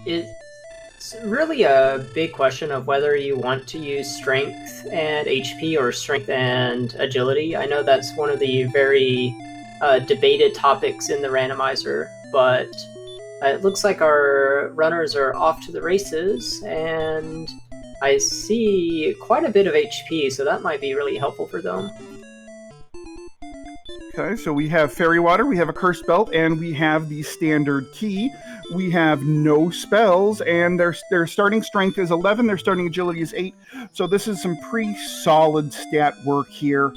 it's really a big question of whether you want to use strength and HP or strength and agility. I know that's one of the very debated topics in the randomizer, but it looks like our runners are off to the races, and I see quite a bit of HP, so that might be really helpful for them. Okay, so we have Fairy Water, we have a Cursed Belt, and we have the Standard Key. We have no spells, and their starting strength is 11, their starting agility is 8. So this is some pretty solid stat work here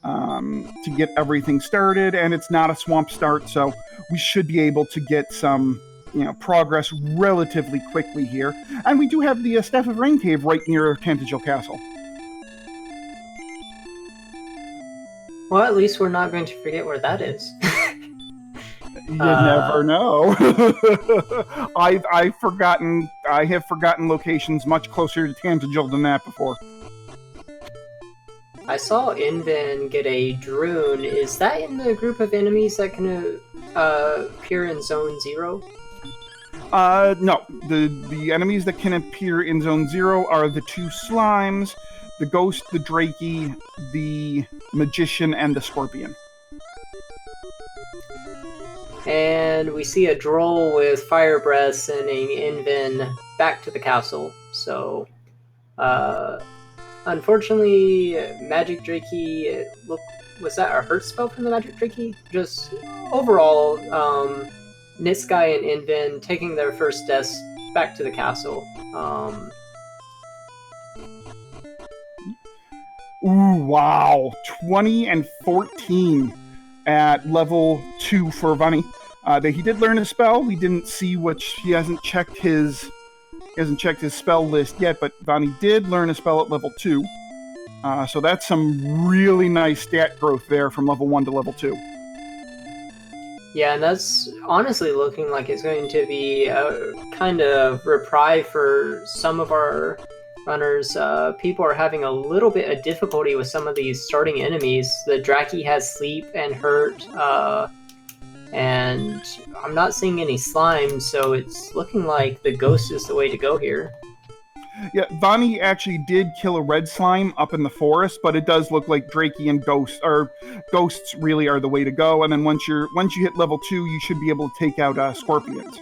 to get everything started, and it's not a swamp start, so we should be able to get some progress relatively quickly here. And we do have the Staff of Rain Cave right near Tantagel Castle. Well, at least we're not going to forget where that is. You never know. I have forgotten locations much closer to Tantagel than that before. I saw Inven get a Droon. Is that in the group of enemies that can appear in Zone 0? No. The enemies that can appear in Zone 0 are the 2 slimes, the ghost, the Drakey, the magician, and the scorpion. And we see a droll with fire breath sending Inven back to the castle. So, unfortunately, Magic Drakey, was that a hurt spell from the Magic Drakey? Just overall, nitzguy and Inven taking their first deaths back to the castle. Ooh, wow. 20 and 14 at level 2 for Vani. He did learn a spell. We didn't see which. He hasn't checked his spell list yet, but Vani did learn a spell at level 2. So that's some really nice stat growth there from level 1 to level 2. Yeah, and that's honestly looking like it's going to be a kind of reprieve for some of our runners. People are having a little bit of difficulty with some of these starting enemies. The Drakey has sleep and hurt, and I'm not seeing any slime, so it's looking like the ghost is the way to go here. Yeah, Vani actually did kill a red slime up in the forest, but it does look like Drakey and ghosts really are the way to go. And then once you hit level 2, you should be able to take out scorpions.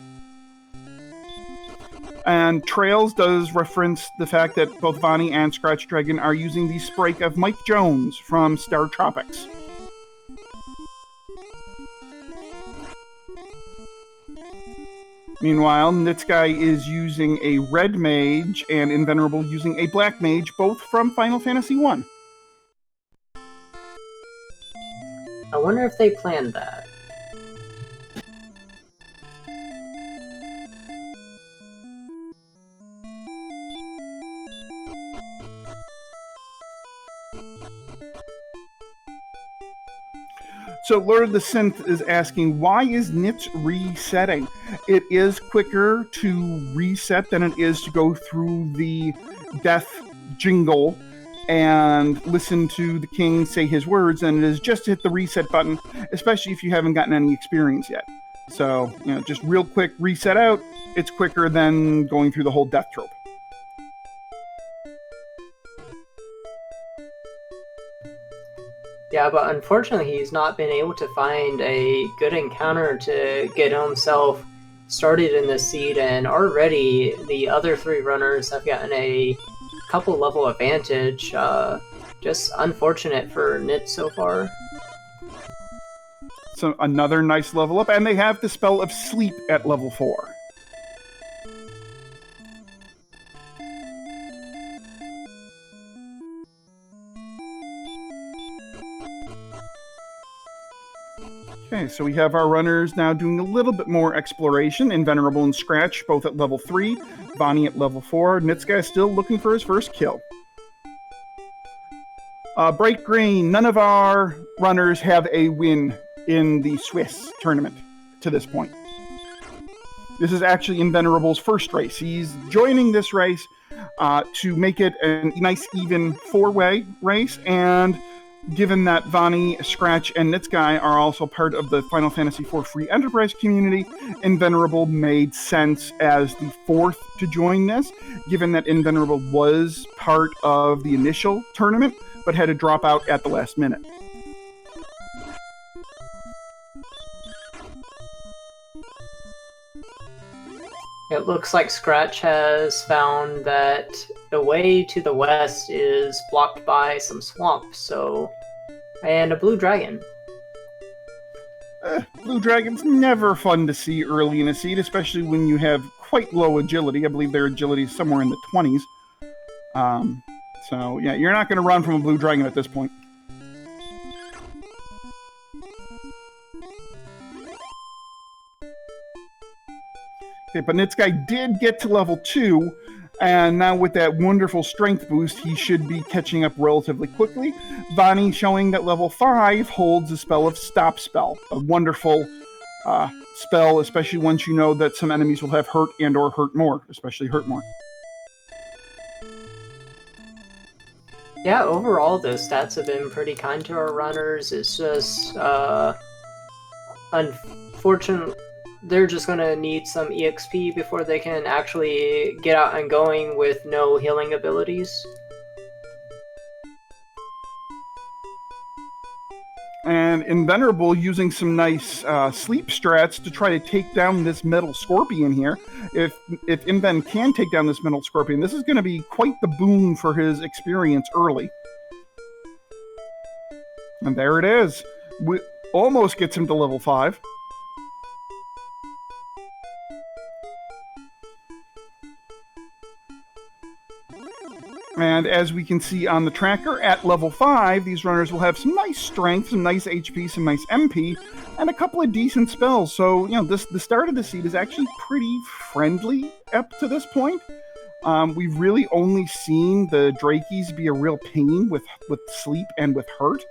And Trails does reference the fact that both Vani and scratchdragon are using the sprite of Mike Jones from Star Tropics. Meanwhile, nitzguy is using a red mage and Invenerable using a black mage, both from Final Fantasy 1. I wonder if they planned that. So Lord of the Synth is asking, why is Nitz resetting? It is quicker to reset than it is to go through the death jingle and listen to the king say his words, and it is just to hit the reset button, especially if you haven't gotten any experience yet. So, just real quick reset out, it's quicker than going through the whole death trope. Yeah, but unfortunately he's not been able to find a good encounter to get himself started in this seed, and already the other 3 runners have gotten a couple level advantage. Just unfortunate for Nitz so far. So another nice level up, and they have the spell of sleep at level 4. Okay, so we have our runners now doing a little bit more exploration. Invenerable and Scratch both at level 3, Vani at level 4. nitzguy still looking for his first kill. Bright Green, none of our runners have a win in the Swiss tournament to this point. This is actually Invenerable's first race. He's joining this race to make it a nice even 4-way race, and given that Vani, Scratch, and nitzguy are also part of the Final Fantasy IV Free Enterprise community, Invenerable made sense as the fourth to join this, given that Invenerable was part of the initial tournament, but had to drop out at the last minute. It looks like Scratch has found that the way to the west is blocked by some swamp, and a blue dragon. Blue dragon's never fun to see early in a seed, especially when you have quite low agility. I believe their agility is somewhere in the 20s. So yeah, you're not going to run from a blue dragon at this point. Okay, but nitzguy did get to level 2, and now with that wonderful strength boost, he should be catching up relatively quickly. Vani showing that level 5 holds the spell of Stop Spell, a wonderful spell, especially once you know that some enemies will have hurt and or hurt more, especially hurt more. Yeah, overall the stats have been pretty kind to our runners. It's just unfortunately they're just going to need some EXP before they can actually get out and going with no healing abilities. And Invenerable using some nice sleep strats to try to take down this metal scorpion here. If Inven can take down this metal scorpion, this is going to be quite the boon for his experience early. And there it is. We almost gets him to level 5. And as we can see on the tracker, at level 5, these runners will have some nice strength, some nice HP, some nice MP, and a couple of decent spells. So, the start of the seed is actually pretty friendly up to this point. We've really only seen the Drakies be a real pain with sleep and with hurt.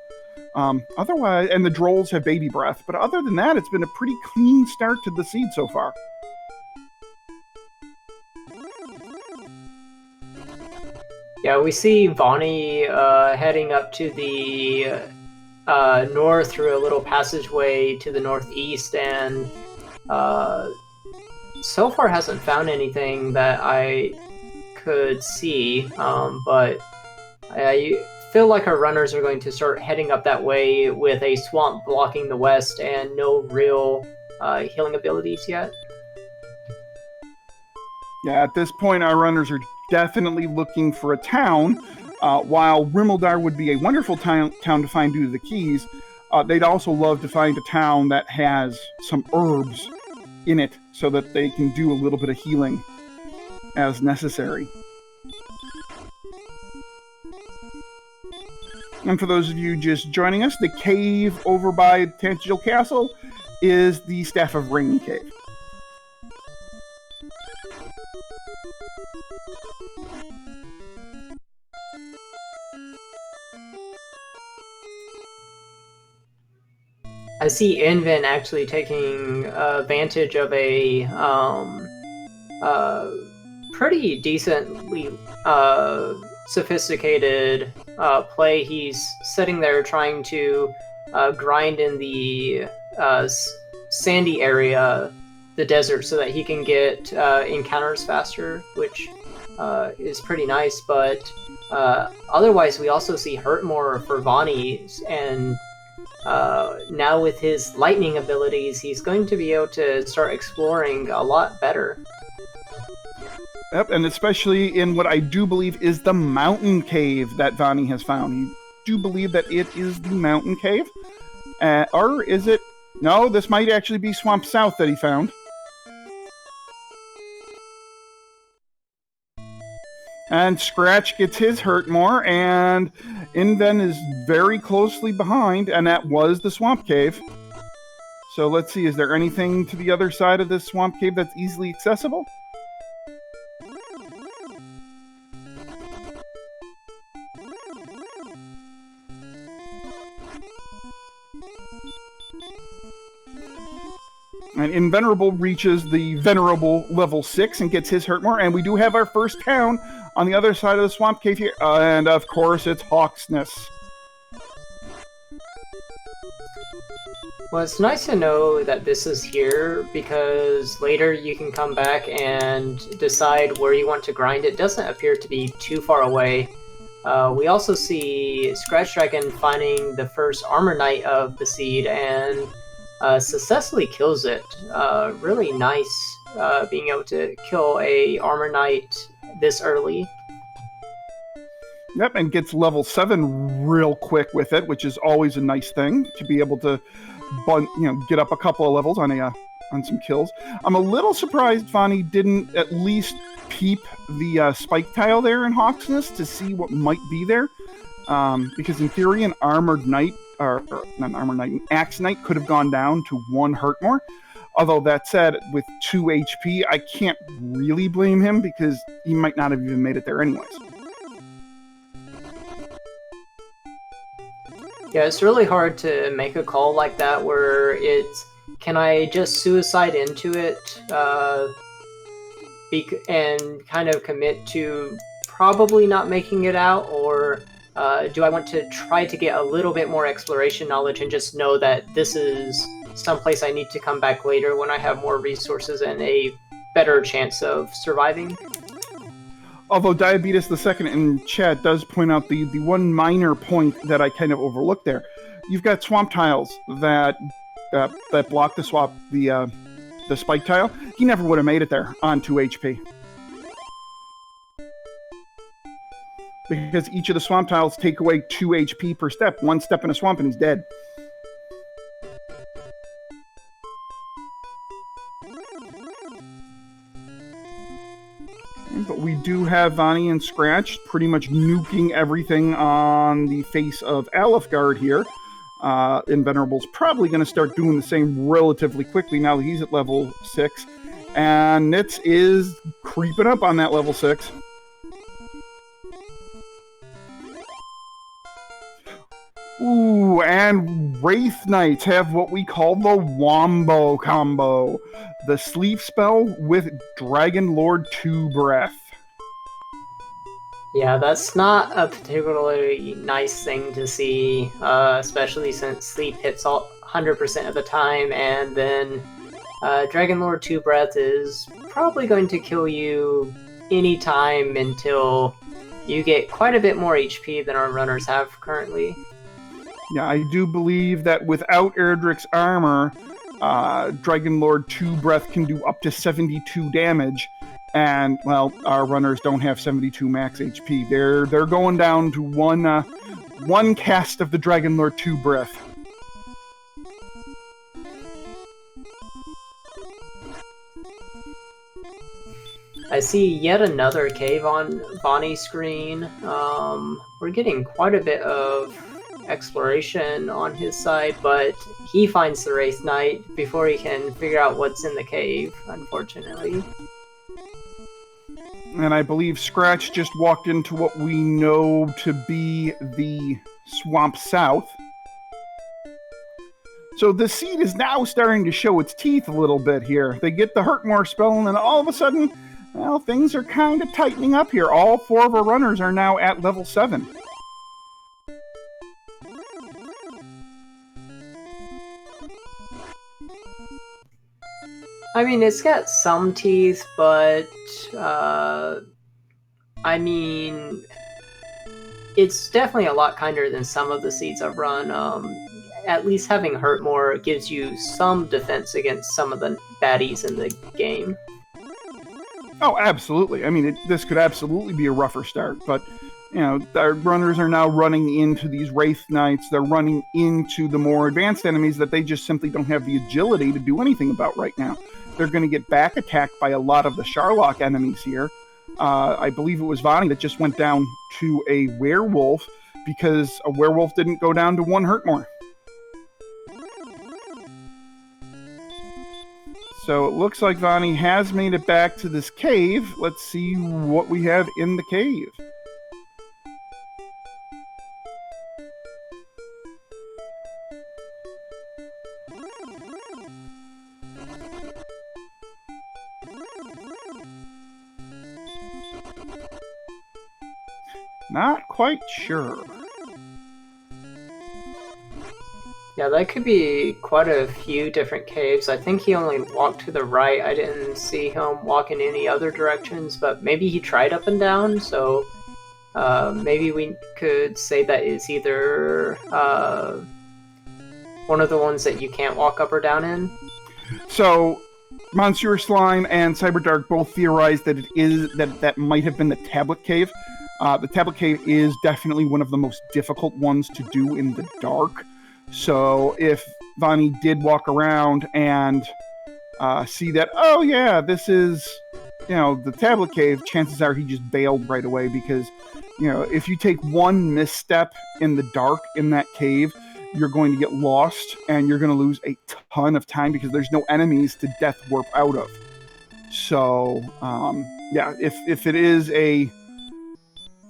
Otherwise, and the Drolls have baby breath. But other than that, it's been a pretty clean start to the seed so far. Yeah, we see Vani heading up to the north through a little passageway to the northeast, and so far hasn't found anything that I could see, but I feel like our runners are going to start heading up that way with a swamp blocking the west and no real healing abilities yet. Yeah, at this point, our runners are definitely looking for a town. While Rimeldar would be a wonderful town to find due to the keys, they'd also love to find a town that has some herbs in it so that they can do a little bit of healing as necessary. And for those of you just joining us, the cave over by Tangential Castle is the Staff of Rain cave. I see Inven actually taking advantage of a pretty decently sophisticated play. He's sitting there trying to grind in the sandy area, the desert, so that he can get encounters faster, which is pretty nice. But otherwise, we also see hurt more for Vani, and now with his lightning abilities, he's going to be able to start exploring a lot better. Yep, and especially in what I do believe is the mountain cave that Vani has found. You do believe that it is the mountain cave? Or is it... No, this might actually be Swamp South that he found. And Scratch gets his hurt more, and Inven is very closely behind, and that was the Swamp Cave. So let's see, is there anything to the other side of this Swamp Cave that's easily accessible? And Invenerable reaches the Venerable level 6 and gets his hurt more, and we do have our first town on the other side of the Swamp Cave here, and of course it's Hawksness. Well, it's nice to know that this is here because later you can come back and decide where you want to grind. It doesn't appear to be too far away. We also see scratchdragon finding the first armor knight of the seed and successfully kills it. Really nice being able to kill a armor knight this early. Yep, and gets level 7 real quick with it, which is always a nice thing to be able to, get up a couple of levels on some kills. I'm a little surprised Vani didn't at least peep the spike tile there in Hawksness to see what might be there, because in theory an armored knight, or not an armored knight, an axe knight could have gone down to 1 hurt more. Although that said, with 2 HP, I can't really blame him because he might not have even made it there anyways. Yeah, it's really hard to make a call like that where it's, can I just suicide into it and kind of commit to probably not making it out, or do I want to try to get a little bit more exploration knowledge and just know that this is someplace I need to come back later when I have more resources and a better chance of surviving? Although Diabetes the Second in chat does point out the one minor point that I kind of overlooked there. You've got swamp tiles that block the spike tile. He never would have made it there on 2 HP. Because each of the swamp tiles take away 2 HP per step. 1 step in a swamp and he's dead. But we do have Vani and Scratch pretty much nuking everything on the face of Alefgard here. Invenerable's probably going to start doing the same relatively quickly now that he's at level 6. And Nitz is creeping up on that level 6. Ooh, and Wraith Knights have what we call the Wombo combo. The sleep spell with Dragon Lord 2 Breath. Yeah, that's not a particularly nice thing to see, especially since sleep hits 100% of the time, and then Dragon Lord 2 Breath is probably going to kill you anytime until you get quite a bit more HP than our runners have currently. Yeah, I do believe that without Erdrick's armor, Dragon Lord 2 Breath can do up to 72 damage. And, well, our runners don't have 72 max HP. They're going down to one cast of the Dragon Lord 2 Breath. I see yet another cave on Vani's screen. We're getting quite a bit of exploration on his side, but he finds the Wraith Knight before he can figure out what's in the cave, unfortunately. And I believe Scratch just walked into what we know to be the Swamp South. So the seed is now starting to show its teeth a little bit here. They get the Hurtmore spell, and then all of a sudden, well, things are kind of tightening up here. All 4 of our runners are now at level 7. I mean, it's got some teeth, but I mean, it's definitely a lot kinder than some of the seeds I've run. At least having Hurtmore gives you some defense against some of the baddies in the game. Oh, absolutely. I mean, this could absolutely be a rougher start, but, our runners are now running into these Wraith Knights. They're running into the more advanced enemies that they just simply don't have the agility to do anything about right now. They're going to get back attacked by a lot of the Sharlock enemies here. I believe it was Vani that just went down to a werewolf because a werewolf didn't go down to 1 Hurtmore. So it looks like Vani has made it back to this cave. Let's see what we have in the cave. Not quite sure. Yeah, that could be quite a few different caves. I think he only walked to the right. I didn't see him walk in any other directions, but maybe he tried up and down, so maybe we could say that is either one of the ones that you can't walk up or down in. So, Monsieur Slime and Cyberdark both theorize that it is that might have been the Tablet Cave. The Tablet Cave is definitely one of the most difficult ones to do in the dark. So if Vonnie did walk around and see that, oh yeah, this is, the Tablet Cave, chances are he just bailed right away because, if you take one misstep in the dark in that cave, you're going to get lost and you're going to lose a ton of time because there's no enemies to death warp out of. So, if it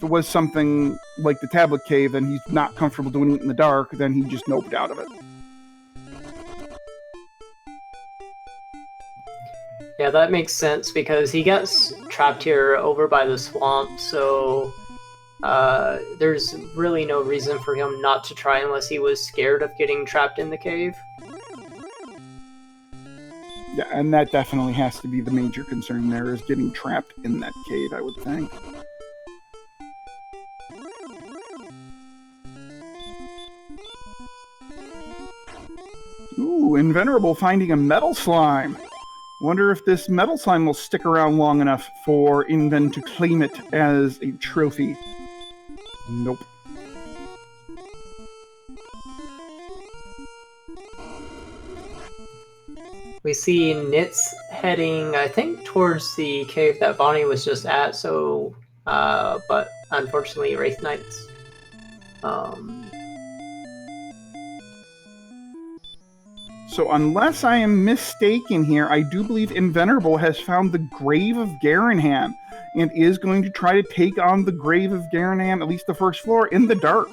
was something like the Tablet Cave and he's not comfortable doing it in the dark, then he just noped out of it. Yeah, that makes sense because he gets trapped here over by the swamp, so there's really no reason for him not to try unless he was scared of getting trapped in the cave. Yeah, and that definitely has to be the major concern there, is getting trapped in that cave, I would think. Ooh, Invenerable finding a metal slime. Wonder if this metal slime will stick around long enough for Inven to claim it as a trophy. Nope. We see Nitz heading, I think, towards the cave that Bonnie was just at, so, but unfortunately, Wraith Knights. So unless I am mistaken here, I do believe Invenerable has found the Grave of Garanham and is going to try to take on the Grave of Garanham, at least the first floor, in the dark.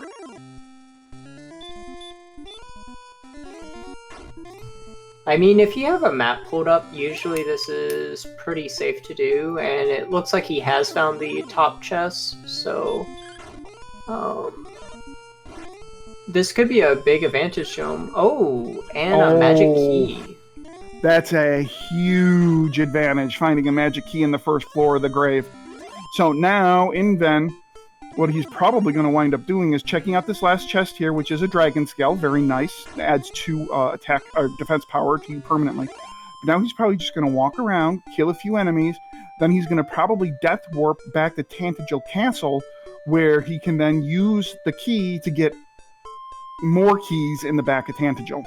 I mean, if you have a map pulled up, usually this is pretty safe to do, and it looks like he has found the top chest, so this could be a big advantage to him. Oh, and a magic key. That's a huge advantage, finding a magic key in the first floor of the grave. So now, Inven, what he's probably going to wind up doing is checking out this last chest here, which is a dragon scale. Very nice. It adds 2 attack or defense power to you permanently. But now he's probably just going to walk around, kill a few enemies. Then he's going to probably death warp back to Tantagel Castle, where he can then use the key to get more keys in the back of Tantagel.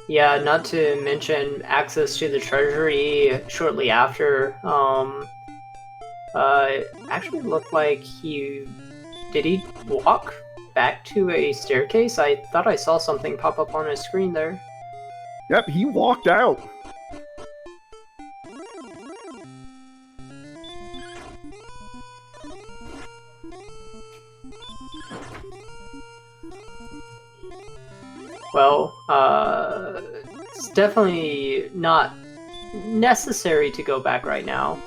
Yeah, not to mention access to the treasury shortly after. Actually looked like did he walk back to a staircase? I thought I saw something pop up on his screen there. Yep, he walked out. Well, it's definitely not necessary to go back right now.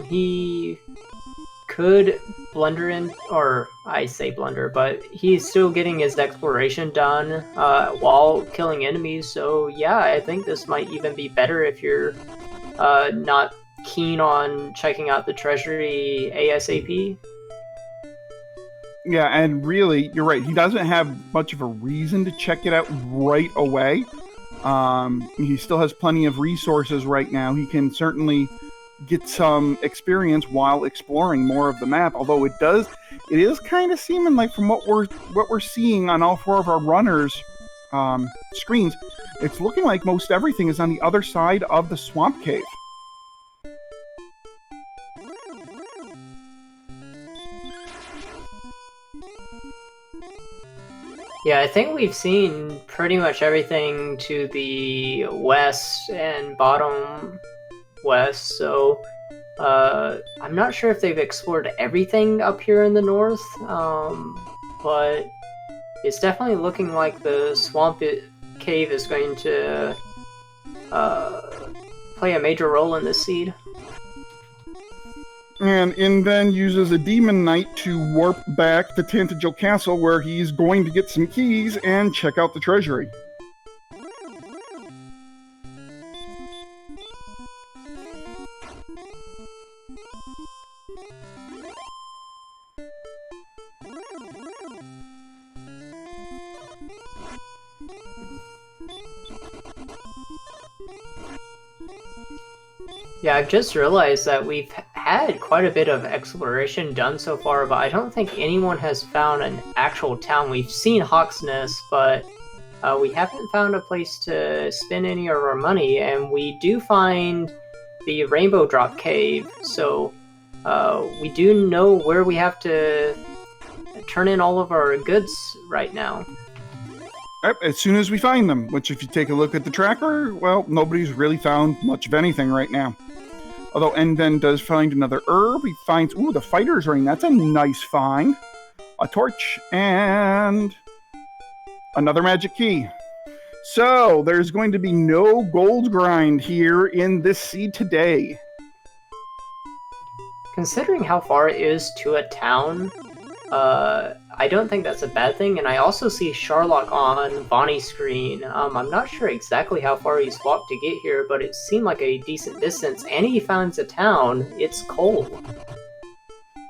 He could blunder in, or I say blunder, but he's still getting his exploration done while killing enemies, so yeah, I think this might even be better if you're not keen on checking out the treasury ASAP. Yeah, and really, you're right. He doesn't have much of a reason to check it out right away. He still has plenty of resources right now. He can certainly get some experience while exploring more of the map. Although it is kind of seeming like, from what we're seeing on all 4 of our runners' screens, it's looking like most everything is on the other side of the swamp cave. Yeah, I think we've seen pretty much everything to the west and bottom west, so I'm not sure if they've explored everything up here in the north, but it's definitely looking like the swamp cave is going to play a major role in this seed. And Inven uses a Demon Knight to warp back to Tantagel Castle, where he's going to get some keys and check out the treasury. Yeah, I've just realized that we've had quite a bit of exploration done so far, but I don't think anyone has found an actual town. We've seen Hawksness, but we haven't found a place to spend any of our money, and we do find the Rainbow Drop Cave, so we do know where we have to turn in all of our goods right now. As soon as we find them, which if you take a look at the tracker, well, nobody's really found much of anything right now. Although Enven does find another herb. He finds, ooh, the fighter's ring. That's a nice find. A torch and another magic key. So there's going to be no gold grind here in this seed today. Considering how far it is to a town, I don't think that's a bad thing, and I also see Sharlock on Bonnie's screen. I'm not sure exactly how far he's walked to get here, but it seemed like a decent distance, and he finds a town. It's coal.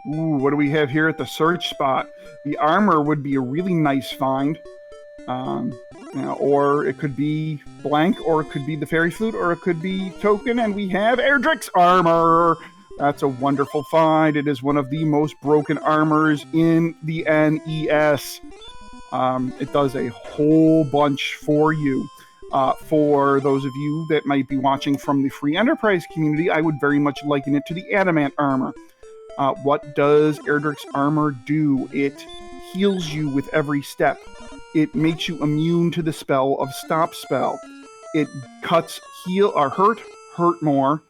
Ooh, what do we have here at the search spot? The armor would be a really nice find. Or it could be blank, or it could be the fairy flute, or it could be token, and we have Erdrick's armor! That's a wonderful find. It is one of the most broken armors in the NES. It does a whole bunch for you. For those of you that might be watching from the Free Enterprise community, I would very much liken it to the Adamant armor. What does Erdrick's armor do? It heals you with every step. It makes you immune to the spell of Stop Spell. It cuts heal or hurt more,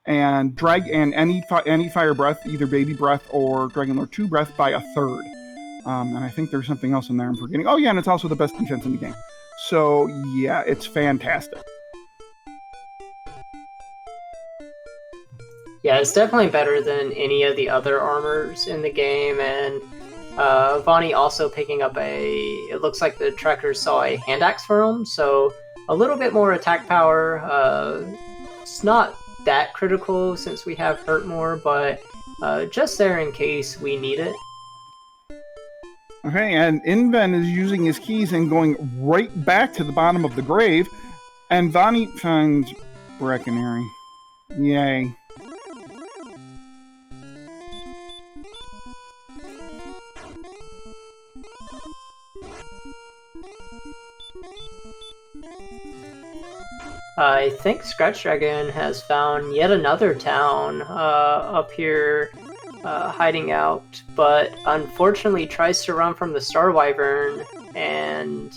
and drag and any fire breath, either baby breath or Dragon Lord 2 breath, by a third. And I think there's something else in there I'm forgetting. Oh yeah, and it's also the best defense in the game. So yeah, it's fantastic. Yeah, it's definitely better than any of the other armors in the game, and Vonnie also picking up it looks like the trackers saw a hand axe for him, so a little bit more attack power. It's not that critical since we have hurt more, but just there in case we need it. Okay, and Inven is using his keys and going right back to the bottom of the grave, and Vonnie finds Breckenary. Yay. I think scratchdragon has found yet another town up here hiding out, but unfortunately tries to run from the Star Wyvern, and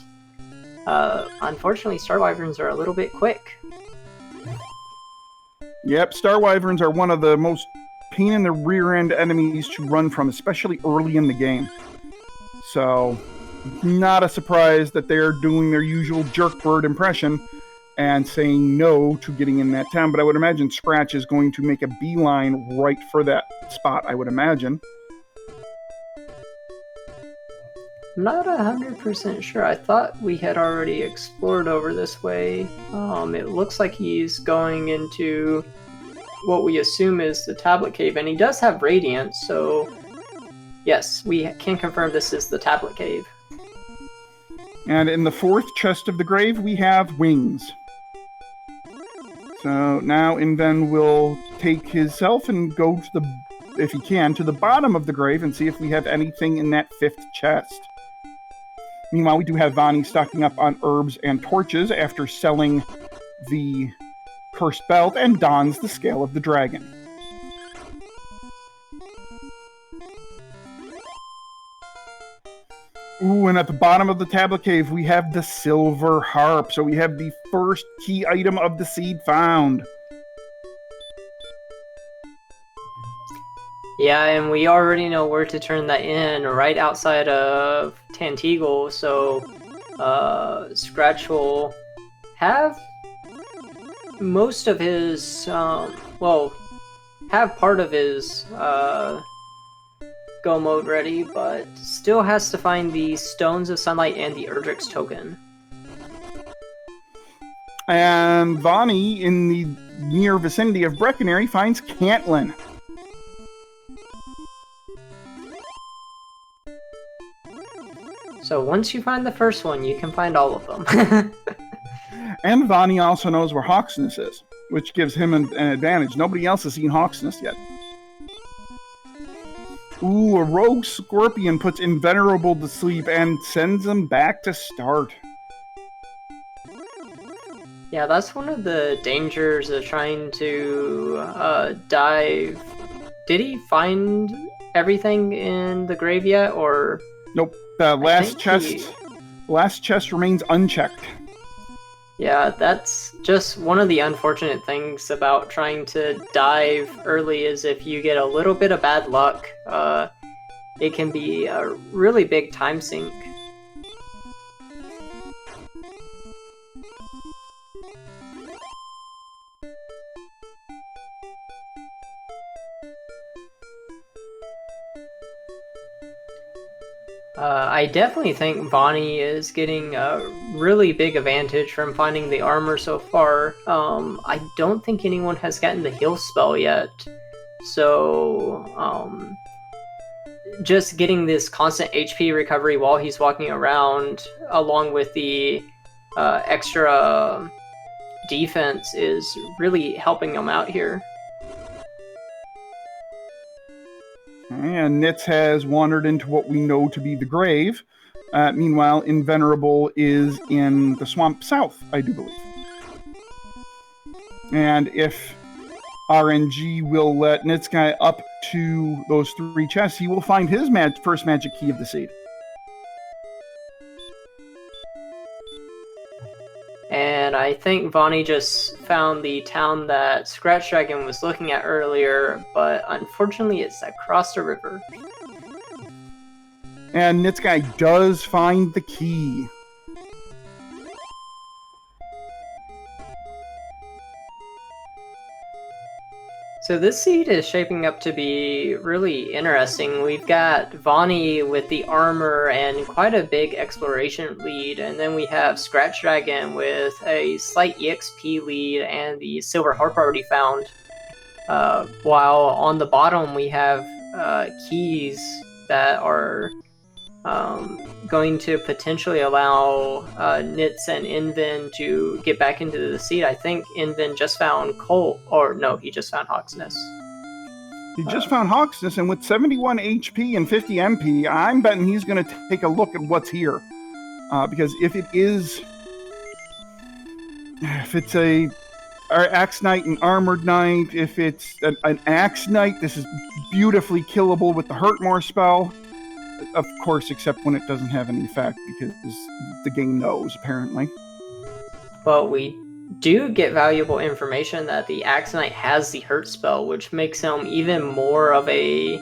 unfortunately Star Wyverns are a little bit quick. Yep, Star Wyverns are one of the most pain in the rear end enemies to run from, especially early in the game. So, not a surprise that they're doing their usual jerkbird impression and saying no to getting in that town, but I would imagine Scratch is going to make a beeline right for that spot, I would imagine. Not 100% sure. I thought we had already explored over this way. It looks like he's going into what we assume is the Tablet Cave, and he does have Radiance, so yes, we can confirm this is the Tablet Cave. And in the fourth chest of the grave, we have wings. So now Inven will take himself and go to the, if he can, to the bottom of the grave and see if we have anything in that fifth chest. Meanwhile, we do have Vonnie stocking up on herbs and torches after selling the cursed belt, and dons the scale of the dragon. Ooh, and at the bottom of the tablet cave, we have the silver harp. So we have the first key item of the seed found. Yeah, and we already know where to turn that in, right outside of Tantegel, so Scratch will have most of his, well, have part of his go mode ready, but still has to find the Stones of Sunlight and the Erdrick's token. And Vani, in the near vicinity of Breckenary, finds Cantlin. So once you find the first one, you can find all of them. And Vani also knows where Hawksness is, which gives him an advantage. Nobody else has seen Hawksness yet. Ooh, a rogue scorpion puts Invenerable to sleep and sends him back to start. Yeah, that's one of the dangers of trying to dive. Did he find everything in the grave yet, or? Nope. The last chest remains unchecked. Yeah, that's just one of the unfortunate things about trying to dive early is if you get a little bit of bad luck, it can be a really big time sink. I definitely think Vani is getting a really big advantage from finding the armor so far. I don't think anyone has gotten the heal spell yet, so just getting this constant HP recovery while he's walking around, along with the extra defense, is really helping him out here. And Nitz has wandered into what we know to be the grave. Meanwhile, Invenerable is in the swamp south, I do believe. And if RNG will let nitzguy up to those 3 chests, he will find his first magic key of the seed. And I think Vani just found the town that scratchdragon was looking at earlier, but unfortunately it's across the river. And nitzguy does find the key. So this seed is shaping up to be really interesting. We've got Vani with the armor and quite a big exploration lead, and then we have scratchdragon with a slight EXP lead and the silver harp already found. While on the bottom we have keys that are going to potentially allow Nitz and Inven to get back into the seed. I think Inven just found Colt, or no, he just found Hawksness. He just found Hawksness, and with 71 HP and 50 MP, I'm betting he's going to take a look at what's here. Because if it's a Axe Knight and Armored Knight, if it's an Axe Knight, this is beautifully killable with the Hurtmore spell. Of course, except when it doesn't have any effect, because the game knows, apparently. Well, we do get valuable information that the Axe Knight has the Hurt spell, which makes him even more of a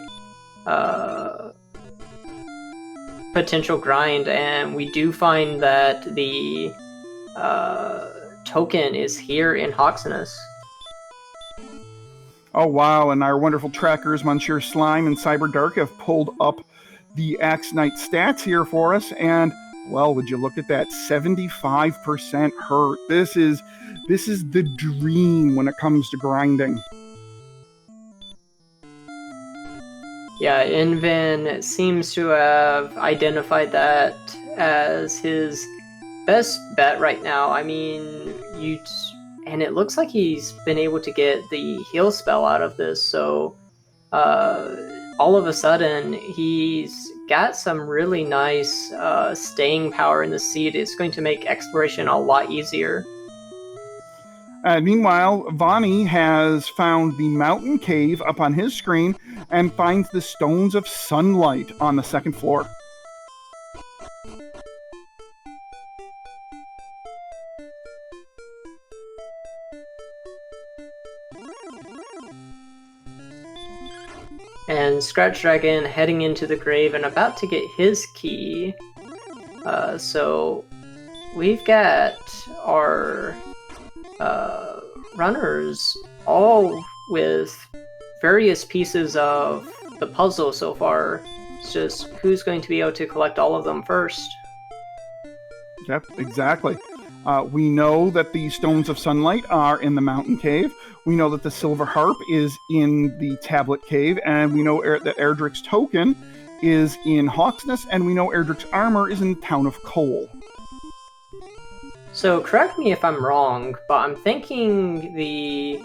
potential grind, and we do find that the token is here in Hawksness. Oh, wow, and our wonderful trackers, Monsieur Slime and Cyber Dark, have pulled up the Axe Knight stats here for us, and well, would you look at that, 75% hurt. This is the dream when it comes to grinding. Yeah, Inven seems to have identified that as his best bet right now. I mean, and it looks like he's been able to get the heal spell out of this, so all of a sudden, he's got some really nice staying power in the seed. It's going to make exploration a lot easier. Meanwhile, Vani has found the mountain cave up on his screen and finds the Stones of Sunlight on the 2nd floor. And scratchdragon heading into the grave and about to get his key. So we've got our runners all with various pieces of the puzzle so far. It's just who's going to be able to collect all of them first. Yep, exactly. We know that the Stones of Sunlight are in the Mountain Cave. We know that the Silver Harp is in the Tablet Cave, and we know that Erdrick's Token is in Hawksness, and we know Erdrick's Armor is in the Town of Cole. So correct me if I'm wrong, but I'm thinking the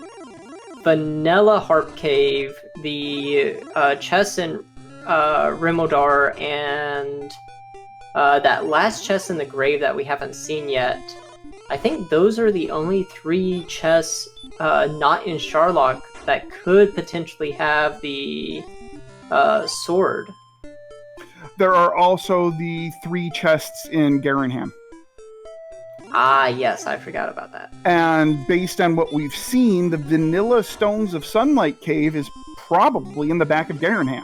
Vanilla Harp Cave, the chest in Rimodar, and that last chest in the grave that we haven't seen yet, I think those are the only 3 chests not in Sharlock that could potentially have the sword. There are also the 3 chests in Garenham. Ah, yes, I forgot about that. And based on what we've seen, the Vanilla Stones of Sunlight Cave is probably in the back of Garenham.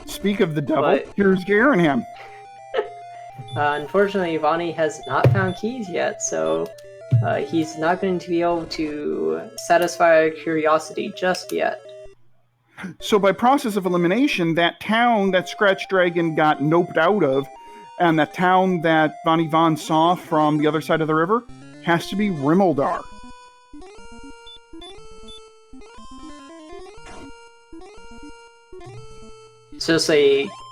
Speak of the devil, here's Garenham. Unfortunately, Vani has not found keys yet, so he's not going to be able to satisfy our curiosity just yet. So by process of elimination, that town that scratchdragon got noped out of, and that town that Vani Von saw from the other side of the river, has to be Rimmeldar. So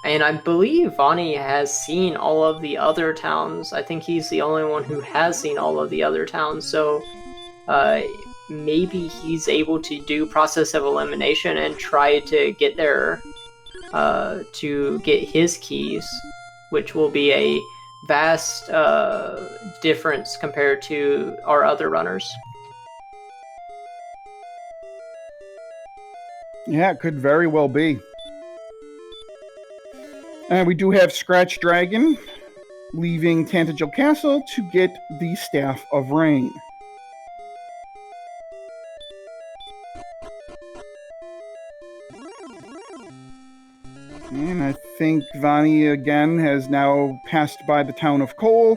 and I believe Vani has seen all of the other towns. I think he's the only one who has seen all of the other towns, so maybe he's able to do process of elimination and try to get there to get his keys, which will be a vast difference compared to our other runners. Yeah, it could very well be. And we do have Scratchdragon leaving Tantagel Castle to get the Staff of Rain. And I think Vani again has now passed by the town of Cole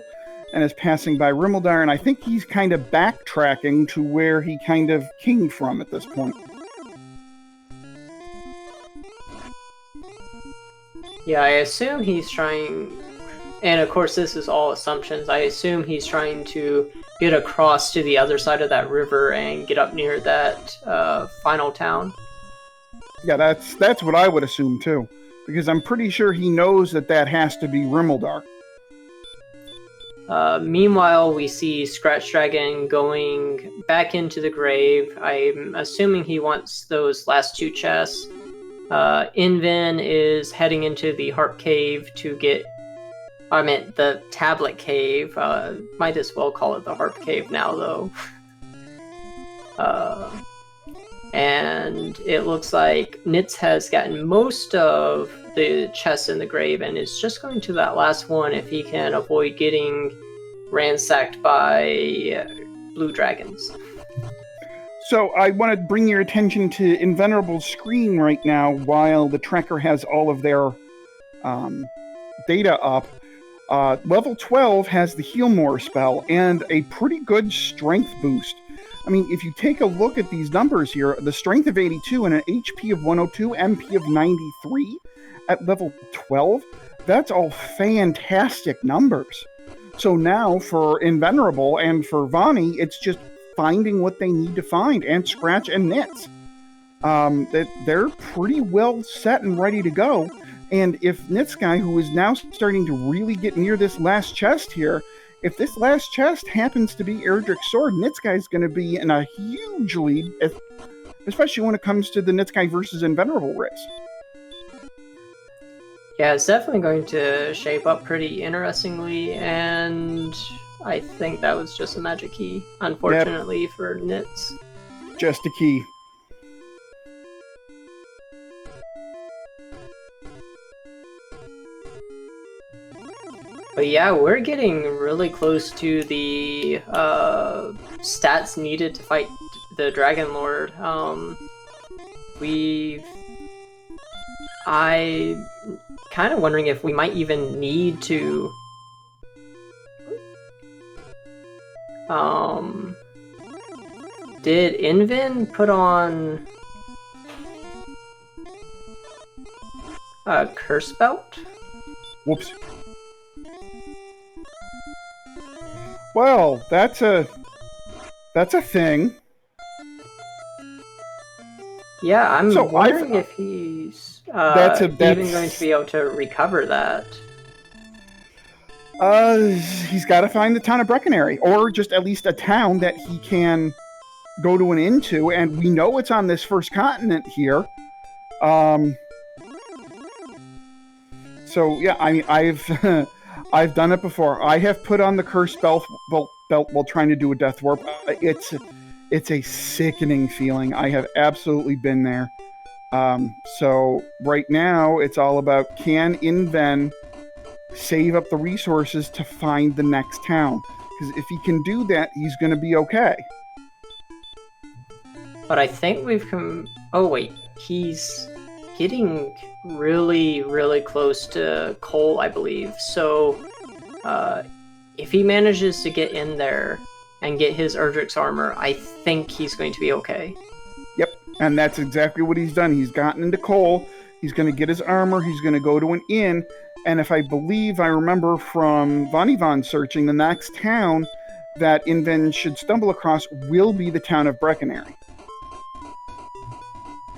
and is passing by Rimmeldar, and I think he's kind of backtracking to where he kind of came from at this point. Yeah, I assume he's trying, and of course this is all assumptions, I assume he's trying to get across to the other side of that river and get up near that final town. Yeah, that's what I would assume too, because I'm pretty sure he knows that has to be Rimmeldar. Meanwhile, we see Scratchdragon going back into the grave. I'm assuming he wants those last 2 chests. Inven is heading into the Harp Cave to get... I meant the Tablet Cave. Might as well call it the Harp Cave now, though. And it looks like Nitz has gotten most of the chests in the grave and is just going to that last one if he can avoid getting ransacked by blue dragons. So I want to bring your attention to Invenerable's screen right now while the tracker has all of their data up. Level 12 has the Heal More spell and a pretty good strength boost. I mean, if you take a look at these numbers here, the strength of 82 and an HP of 102, MP of 93 at level 12, that's all fantastic numbers. So now for Invenerable and for Vani, it's just finding what they need to find, and Scratch and Nitz. They're pretty well set and ready to go. And if Nitzguy, who is now starting to really get near this last chest here, if this last chest happens to be Erdrick's sword, Nitzguy is going to be in a huge lead, especially when it comes to the Nitzguy versus Invenerable race. Yeah, it's definitely going to shape up pretty interestingly, and I think that was just a magic key, unfortunately, for Nitz. Just a key. But yeah, we're getting really close to the stats needed to fight the Dragon Lord. I'm kind of wondering if we might even need to... Did Inven put on a curse belt? Whoops. Well, that's a thing. Yeah, I'm So wondering if he's even going to be able to recover that. He's got to find the town of Breckenary, or just at least a town that he can go to an inn to, and we know it's on this first continent here. So yeah, I mean, I've I've done it before. I have put on the cursed belt while trying to do a death warp. It's a sickening feeling. I have absolutely been there. So right now, it's all about, can Inven save up the resources to find the next town? Because if he can do that, he's going to be okay. But I think we've come... Oh wait, he's getting really, really close to Cole, I believe. So if he manages to get in there and get his Erdrick's armor, I think he's going to be okay. Yep, and that's exactly what he's done. He's gotten into Cole. He's going to get his armor. He's going to go to an inn. And if I remember from Von searching, the next town that Inven should stumble across will be the town of Breckenary.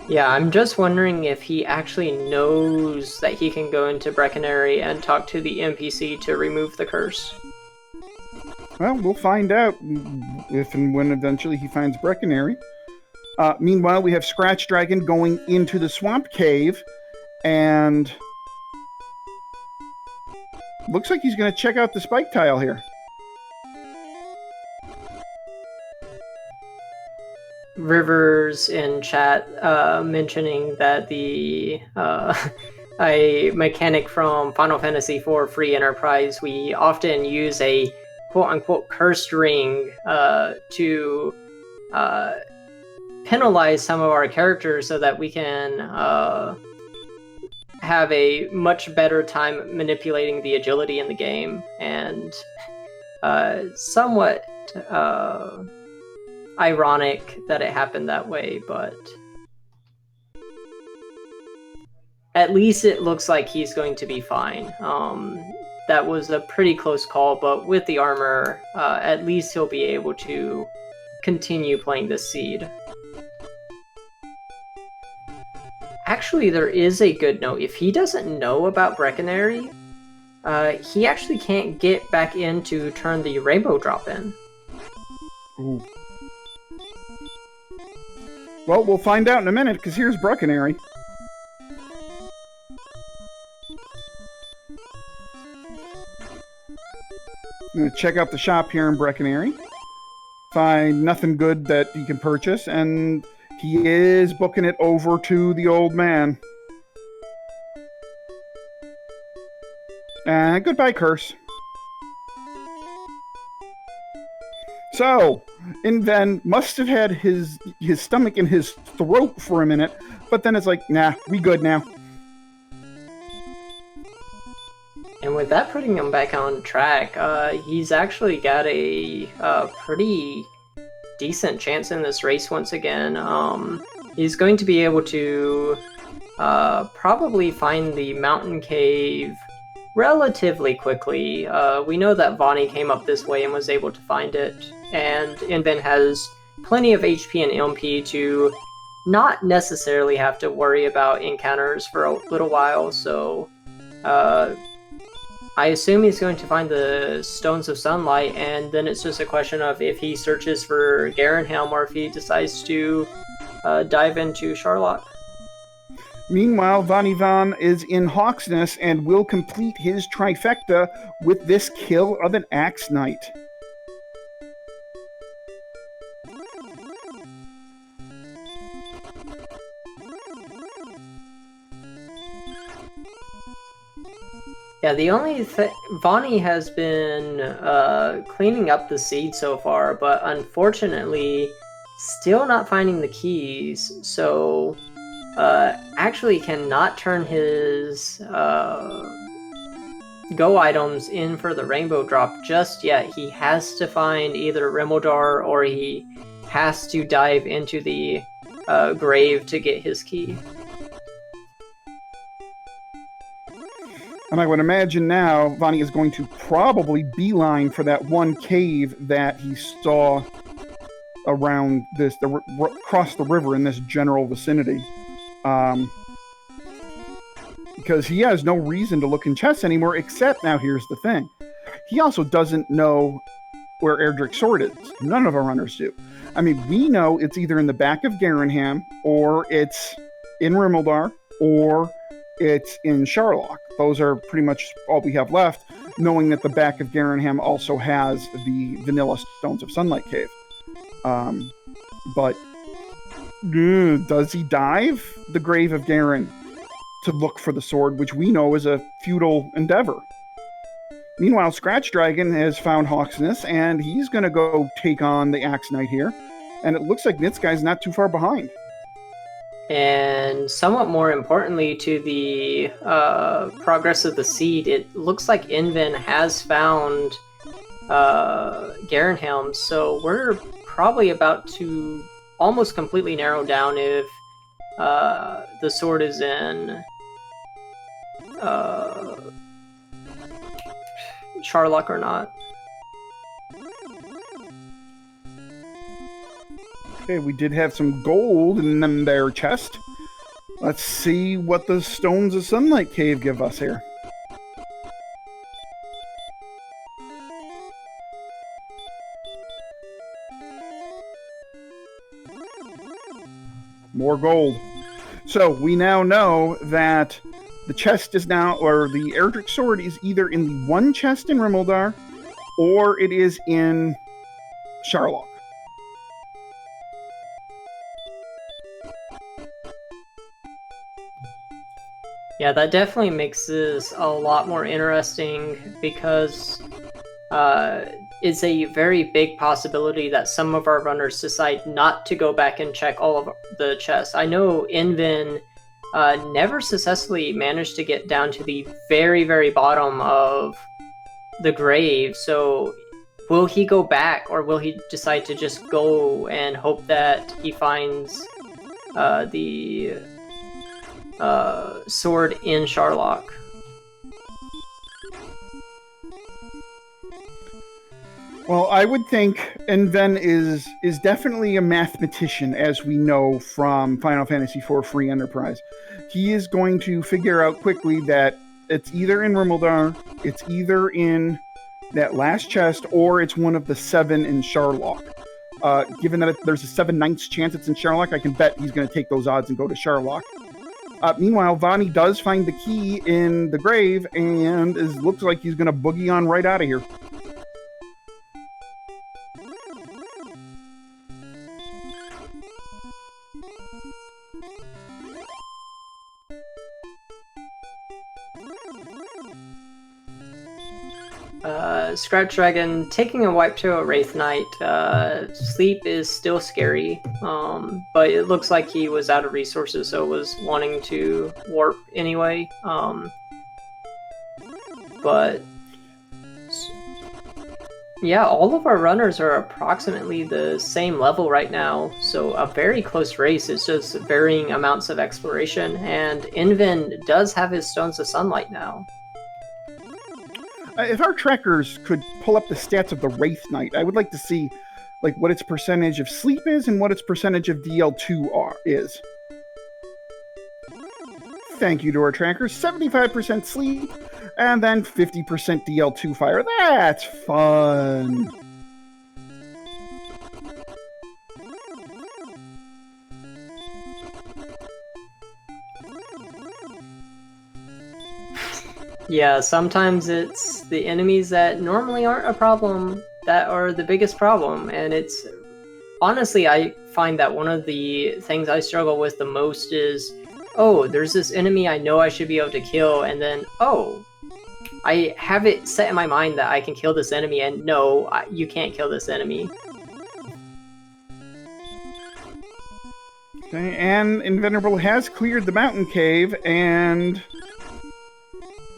Yeah, I'm just wondering if he actually knows that he can go into Breckenary and talk to the NPC to remove the curse. Well, we'll find out if and when eventually he finds Breckenary. Meanwhile, we have Scratchdragon going into the swamp cave, and looks like he's going to check out the spike tile here. Rivers in chat mentioning that the a mechanic from Final Fantasy IV Free Enterprise, we often use a quote-unquote cursed ring to penalize some of our characters so that we can have a much better time manipulating the agility in the game, and somewhat ironic that it happened that way, but at least it looks like he's going to be fine. That was a pretty close call, but with the armor, at least he'll be able to continue playing this seed. Actually, there is a good note. If he doesn't know about Breckenary, he actually can't get back in to turn the rainbow drop in. Ooh. Well, we'll find out in a minute, because here's Breckenary. I'm going to check out the shop here in Breckenary. Find nothing good that you can purchase, and he is booking it over to the old man. Goodbye, curse. So, Inven must have had his stomach in his throat for a minute, but then it's like, nah, we good now. And with that putting him back on track, he's actually got a pretty decent chance in this race once again. He's going to be able to probably find the mountain cave relatively quickly. We know that Vonnie came up this way and was able to find it, and Inven has plenty of HP and MP to not necessarily have to worry about encounters for a little while, so I assume he's going to find the Stones of Sunlight, and then it's just a question of if he searches for Garenhelm or if he decides to dive into Charlotte. Meanwhile, Von is in Hawksness and will complete his trifecta with this kill of an Axe Knight. Yeah, the only thing... Vonnie has been cleaning up the seed so far, but unfortunately still not finding the keys, so actually cannot turn his go items in for the rainbow drop just yet. He has to find either Rimuldar or he has to dive into the grave to get his key. And I would imagine now Vani is going to probably beeline for that one cave that he saw around this, across the river in this general vicinity. Because he has no reason to look in chests anymore, except now here's the thing. He also doesn't know where Erdrick's sword is. None of our runners do. I mean, we know it's either in the back of Garanham, or it's in Rimuldar, or it's in Sharlock. Those are pretty much all we have left, knowing that the back of Garanham also has the vanilla Stones of Sunlight Cave. But does he dive the grave of Garen to look for the sword, which we know is a futile endeavor? Meanwhile, scratchdragon has found Hawksness, and he's going to go take on the Axe Knight here. And it looks like nitzguy1 not too far behind. And somewhat more importantly to the progress of the seed, it looks like Inven has found Garenhelm, so we're probably about to almost completely narrow down if the sword is in Sharlock or not. Okay, we did have some gold in them there chest. Let's see what the Stones of Sunlight Cave give us here. More gold. So we now know that the chest is now, or the Erdrick sword is either in the one chest in Rimuldar, or it is in Sharlock. Yeah, that definitely makes this a lot more interesting because it's a very big possibility that some of our runners decide not to go back and check all of the chests. I know Inven never successfully managed to get down to the very, very bottom of the grave, so will he go back, or will he decide to just go and hope that he finds the sword in Sharlock? Well, I would think Inven is definitely a mathematician, as we know from Final Fantasy IV Free Enterprise. He is going to figure out quickly that it's either in Rimuldar, it's either in that last chest, or it's one of the 7 in Sharlock. Given that there's a 7/9 chance it's in Sharlock, I can bet he's going to take those odds and go to Sharlock. Meanwhile, Vani does find the key in the grave, and looks like he's going to boogie on right out of here. Scratchdragon taking a wipe to a Wraith Knight. Sleep is still scary, but it looks like he was out of resources, so was wanting to warp anyway. But yeah, all of our runners are approximately the same level right now, so a very close race. It's just varying amounts of exploration, and Inven does have his Stones of Sunlight now. If our trackers could pull up the stats of the Wraith Knight, I would like to see what its percentage of sleep is and what its percentage of DL2 is. Thank you to our trackers. 75% sleep, and then 50% DL2 fire. That's fun. Yeah, sometimes it's the enemies that normally aren't a problem that are the biggest problem, and it's honestly, I find that one of the things I struggle with the most is, oh, there's this enemy I know I should be able to kill, and then, oh, I have it set in my mind that I can kill this enemy, and no, you can't kill this enemy. Okay, and Invenerable has cleared the mountain cave, and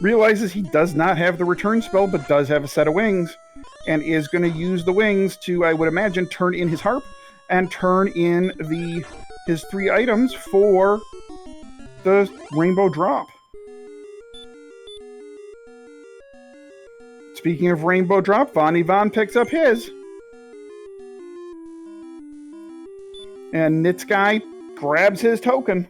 realizes he does not have the return spell, but does have a set of wings, and is going to use the wings to, I would imagine, turn in his harp and turn in his 3 items for the rainbow drop. Speaking of rainbow drop, Von picks up his. And nitzguy grabs his token.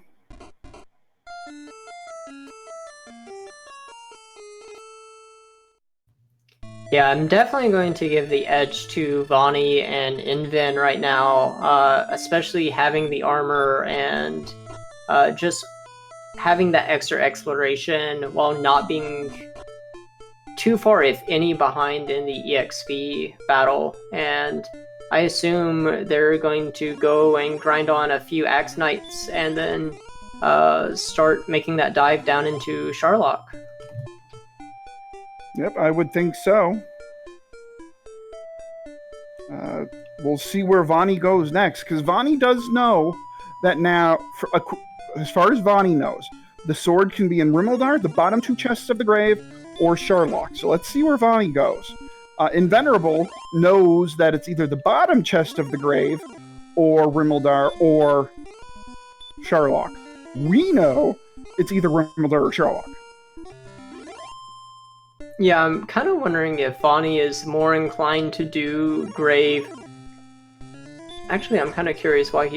Yeah, I'm definitely going to give the edge to Vonnie and Inven right now, especially having the armor and just having that extra exploration while not being too far, if any, behind in the EXP battle. And I assume they're going to go and grind on a few Axe Knights and then start making that dive down into Sharlock. Yep, I would think so. We'll see where Vonnie goes next, because Vonnie does know that now, as far as Vonnie knows, the sword can be in Rimmeldar, the bottom 2 chests of the grave, or Sharlock. So let's see where Vonnie goes. Invenerable knows that it's either the bottom chest of the grave, or Rimmeldar, or Sharlock. We know it's either Rimmeldar or Sharlock. Yeah, I'm kind of wondering if Vonnie is more inclined to do grave. Actually, I'm kind of curious why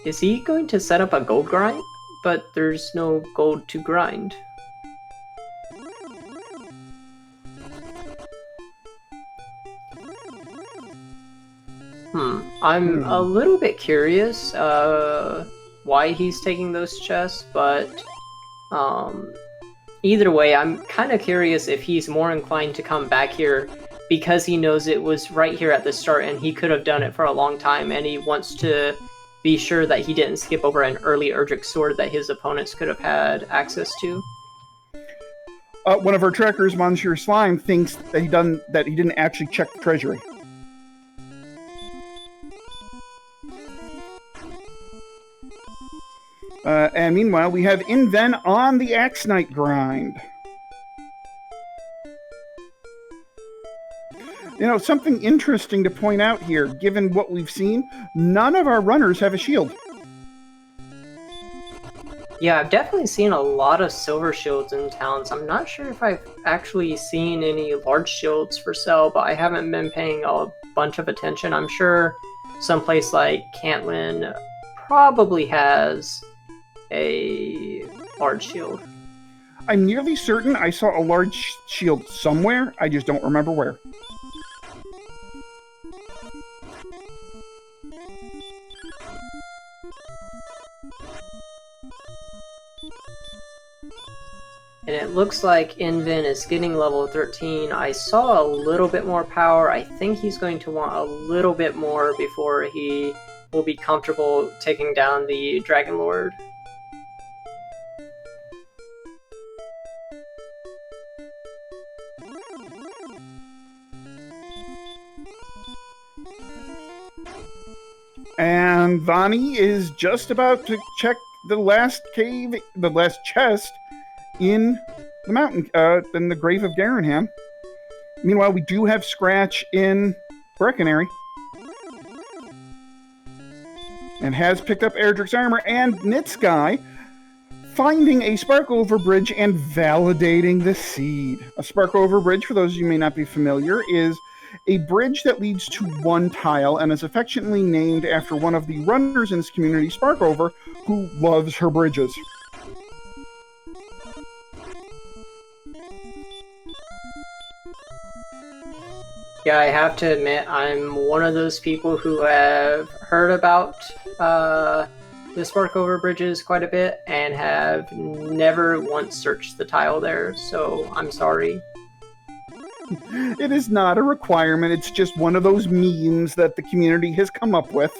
is he going to set up a gold grind? But there's no gold to grind. I'm a little bit curious why he's taking those chests, but either way, I'm kind of curious if he's more inclined to come back here because he knows it was right here at the start and he could have done it for a long time, and he wants to be sure that he didn't skip over an early Erdrick sword that his opponents could have had access to. One of our trackers, Monsieur Slime, thinks that he didn't actually check the treasury. And meanwhile, we have Inven on the Axe Knight grind. You know, something interesting to point out here, given what we've seen, none of our runners have a shield. Yeah, I've definitely seen a lot of silver shields in towns. I'm not sure if I've actually seen any large shields for sale, but I haven't been paying a bunch of attention. I'm sure someplace like Cantlin probably has a large shield. I'm nearly certain I saw a large shield somewhere. I just don't remember where. And it looks like Inven is getting level 13. I saw a little bit more power. I think he's going to want a little bit more before he will be comfortable taking down the Dragon Lord. And Vonnie is just about to check the last chest in the mountain, in the grave of Garanham. Meanwhile, we do have Scratch in Breckenary. And has picked up Erdrick's armor, and nitzguy finding a spark over bridge and validating the seed. A spark over bridge, for those of you who may not be familiar, is a bridge that leads to one tile and is affectionately named after one of the runners in this community, Sparkover, who loves her bridges. Yeah, I have to admit, I'm one of those people who have heard about the Sparkover bridges quite a bit and have never once searched the tile there, so I'm sorry. It is not a requirement, it's just one of those memes that the community has come up with.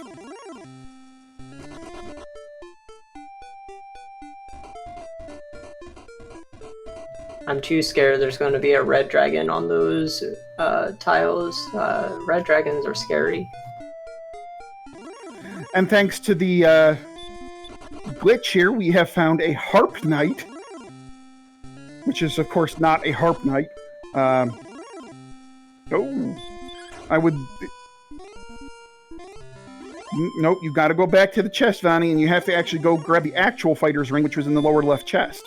I'm too scared there's going to be a red dragon on those tiles. Red dragons are scary. And thanks to the glitch here, we have found a Harp Knight. which is, of course, not a Harp Knight. I would... Nope, you got to go back to the chest, Vonnie, and you have to actually go grab the actual fighter's ring, which was in the lower left chest.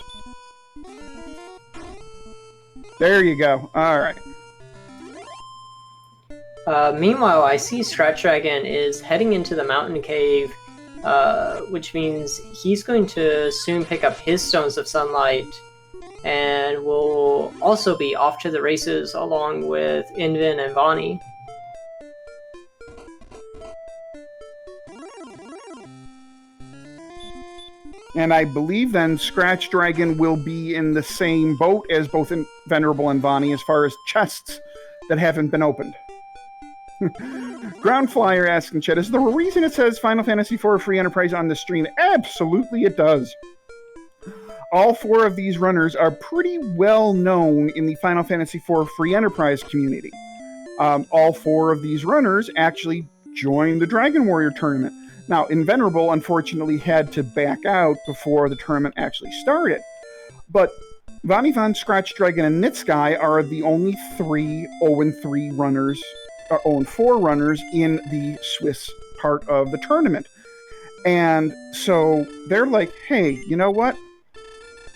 There you go. All right. Meanwhile, I see scratchdragon is heading into the mountain cave, which means he's going to soon pick up his stones of sunlight, and will also be off to the races along with Inven and Vonnie. And I believe then scratchdragon will be in the same boat as both Invenerable and Vonnie as far as chests that haven't been opened. Ground Flyer asks in chat, is there a reason it says Final Fantasy IV Free Enterprise on the stream? Absolutely it does. All 4 of these runners are pretty well known in the Final Fantasy IV Free Enterprise community. All 4 of these runners actually joined the Dragon Warrior Tournament. Now, Invenerable, unfortunately, had to back out before the tournament actually started. But Vonnie Von, scratchdragon, and nitzguy are the only 3 0-3 runners, or 0-4 runners in the Swiss part of the tournament. And so they're like, hey, you know what?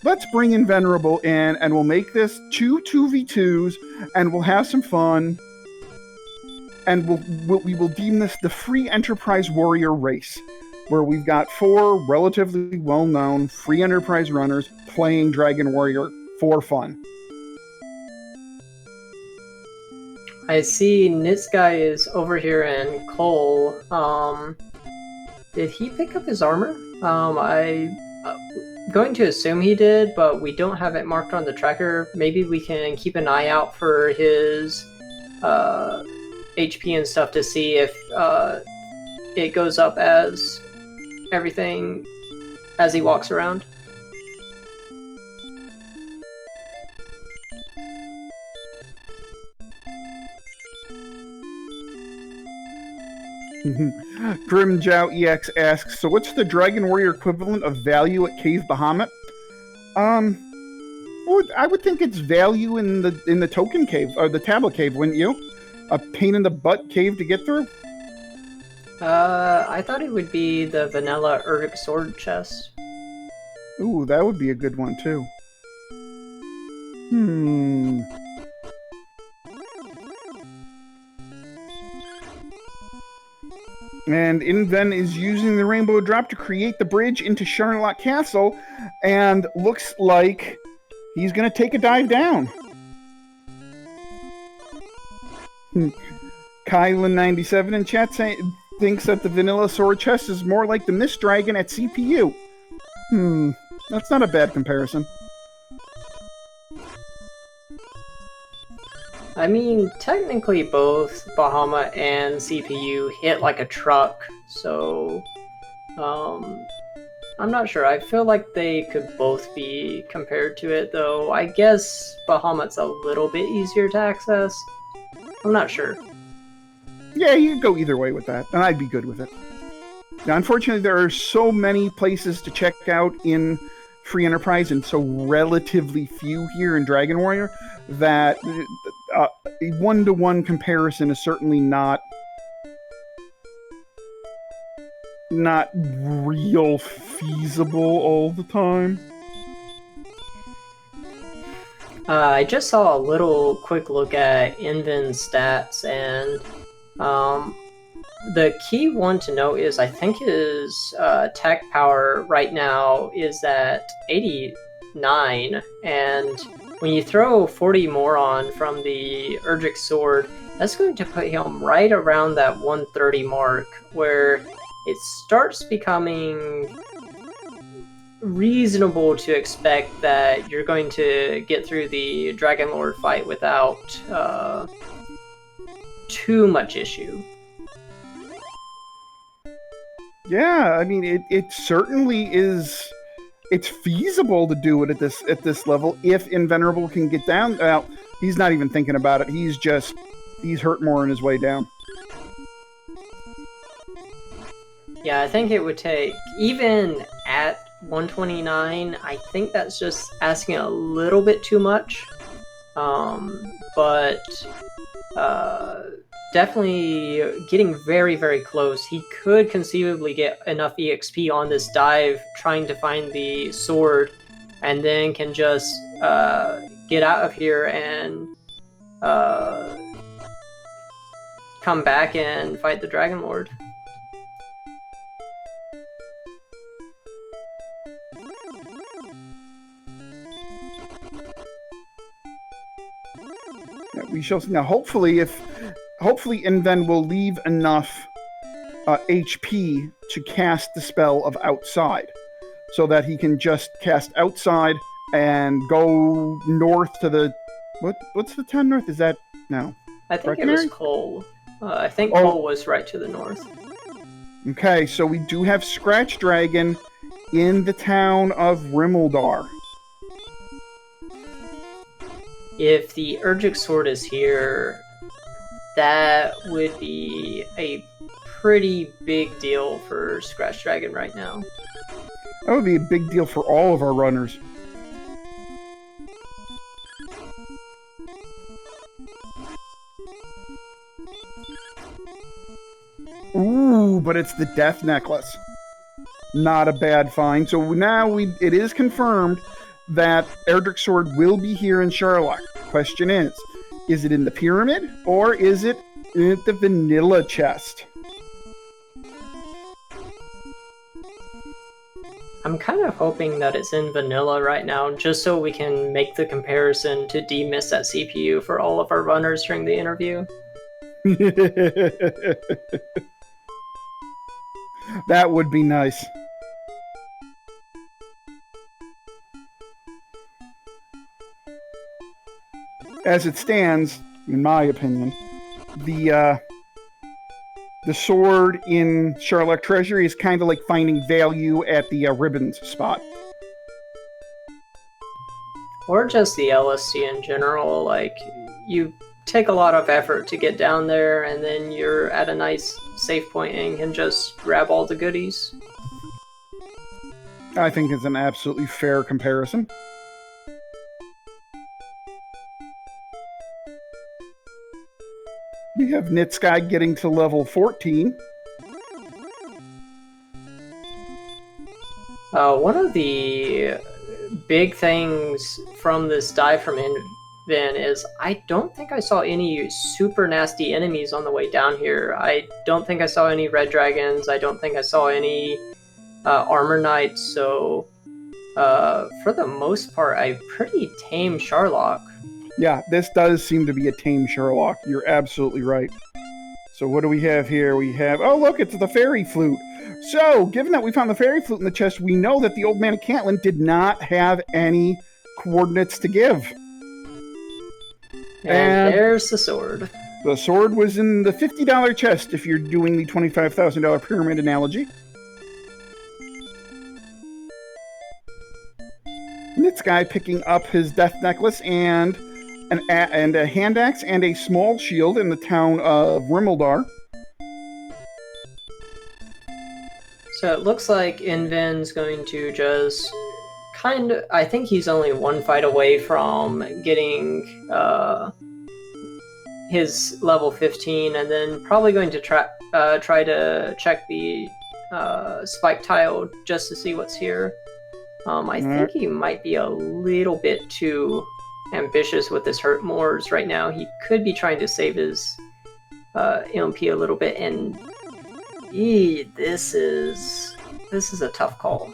Let's bring Invenerable in, and we'll make this 2 2v2s, and we'll have some fun. And we will deem this the Free Enterprise Warrior race, where we've got 4 relatively well-known Free Enterprise runners playing Dragon Warrior for fun. I see nitzguy is over here in Cole. Did he pick up his armor? I'm going to assume he did, but we don't have it marked on the tracker. Maybe we can keep an eye out for his HP and stuff to see if it goes up as everything as he walks around. Grimjow EX asks, so what's the Dragon Warrior equivalent of value at Cave Bahamut? I would think it's value in the token cave, or the tablet cave, wouldn't you? A pain in the butt cave to get through? I thought it would be the vanilla Urdic sword chest. Ooh, that would be a good one, too. And Inven is using the Rainbow Drop to create the bridge into Charlotte Castle, and looks like he's going to take a dive down. Kylan97 in chat thinks that the vanilla sword chest is more like the Mist Dragon at CPU. That's not a bad comparison. I mean, technically both Bahamut and CPU hit like a truck, so I'm not sure. I feel like they could both be compared to it, though I guess Bahamut's a little bit easier to access. I'm not sure. Yeah, you could go either way with that, and I'd be good with it. Now, unfortunately, there are so many places to check out in Free Enterprise, and so relatively few here in Dragon Warrior, that a one-to-one comparison is certainly not real feasible all the time. I just saw a little quick look at Inven's stats, and the key one to note is I think his attack power right now is at 89, and when you throw 40 more on from the Urgic Sword, that's going to put him right around that 130 mark, where it starts becoming reasonable to expect that you're going to get through the Dragon Lord fight without too much issue. Yeah, I mean, it certainly is. It's feasible to do it at this level if Invenerable can get down. Well, he's not even thinking about it. He's hurt more on his way down. Yeah, I think it would take, even at 129, I think that's just asking a little bit too much. But definitely getting very, very close. He could conceivably get enough EXP on this dive trying to find the sword, and then can just get out of here and come back and fight the Dragon Lord. We shall see. Now, hopefully Inven will leave enough HP to cast the spell of outside, so that he can just cast outside and go north to the what's the town north? Is that no? I think it was Cole. I think Cole was right to the north. Okay, so we do have Scratch Dragon in the town of Rimmeldar. If the Urgic Sword is here, that would be a pretty big deal for Scratch Dragon right now. That would be a big deal for all of our runners. Ooh, but it's the Death Necklace. Not a bad find. So now it is confirmed that Erdrick's Sword will be here in Sherlock. Question is it in the pyramid or is it in the vanilla chest? I'm kind of hoping that it's in vanilla right now, just so we can make the comparison to demiss that CPU for all of our runners during the interview. That would be nice. As it stands, in my opinion, the sword in Sherlock Treasury is kind of like finding value at the ribbons spot. Or just the LSC in general. Like, you take a lot of effort to get down there, and then you're at a nice safe point and can just grab all the goodies. I think it's an absolutely fair comparison. We have nitzguy getting to level 14. One of the big things from this dive from Inven is I don't think I saw any super nasty enemies on the way down here. I don't think I saw any red dragons. I don't think I saw any armor knights. So for the most part, a pretty tame Sherlock. Yeah, this does seem to be a tame Sherlock. You're absolutely right. So what do we have here? We have... Oh, look, it's the fairy flute. So, given that we found the fairy flute in the chest, we know that the old man of Cantlin did not have any coordinates to give. And there's the sword. The sword was in the $50 chest if you're doing the $25,000 pyramid analogy. Nitzguy picking up his death necklace and a hand axe and a small shield in the town of Rimmeldar. So it looks like Inven's going to just I think he's only one fight away from getting his level 15, and then probably going to try to check the spike tile just to see what's here. I think he might be a little bit too ambitious with his hurt mores right now. He could be trying to save his MP a little bit, and this is a tough call.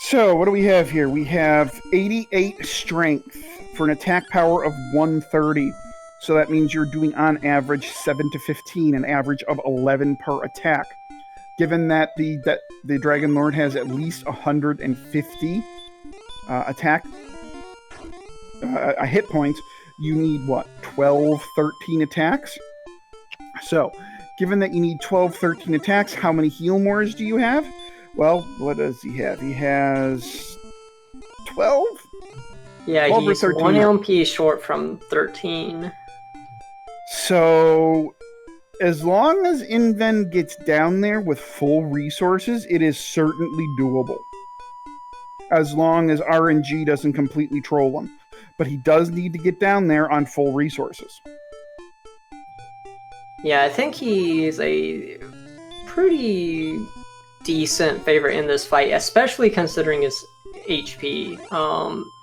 So what do we have here? We have 88 strength for an attack power of 130. So that means you're doing on average 7 to 15, an average of 11 per attack. Given that the Dragon Lord has at least 150 attack hit points, you need what, 12, 13 attacks? So, given that you need 12, 13 attacks, how many heal mores do you have? Well, what does he have? He has 12? Yeah, 12 he's 1 MP short from 13. So, as long as Inven gets down there with full resources, it is certainly doable. As long as RNG doesn't completely troll him. But he does need to get down there on full resources. Yeah, I think he's a pretty decent favorite in this fight, especially considering his HP.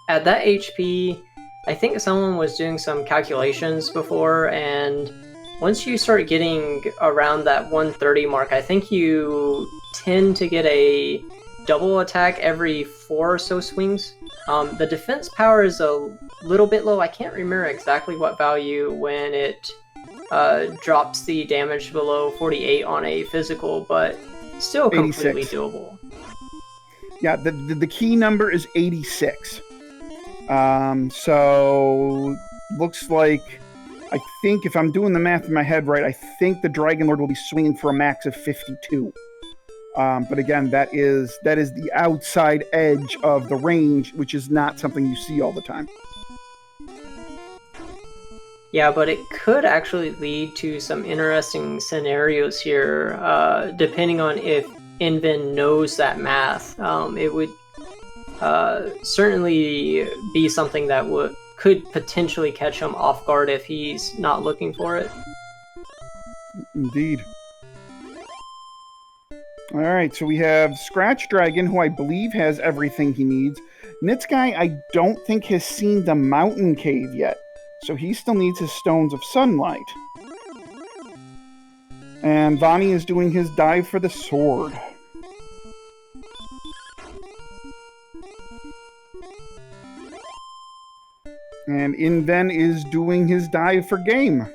At that HP, I think someone was doing some calculations before, and once you start getting around that 130 mark, I think you tend to get a double attack every 4 or so swings. The defense power is a little bit low. I can't remember exactly what value when it drops the damage below 48 on a physical, but still completely 86. doable. Yeah, the key number is 86. So looks like, I think if I'm doing the math in my head right, I think the Dragon Lord will be swinging for a max of 52. But again, that is the outside edge of the range, which is not something you see all the time. Yeah, but it could actually lead to some interesting scenarios here, depending on if Inven knows that math. It would certainly be something that could potentially catch him off guard if he's not looking for it. Indeed. All right, so we have Scratch Dragon, who I believe has everything he needs. Nitzguy, I don't think has seen the mountain cave yet, so he still needs his Stones of Sunlight. And Vani is doing his dive for the sword. And Inven is doing his dive for game.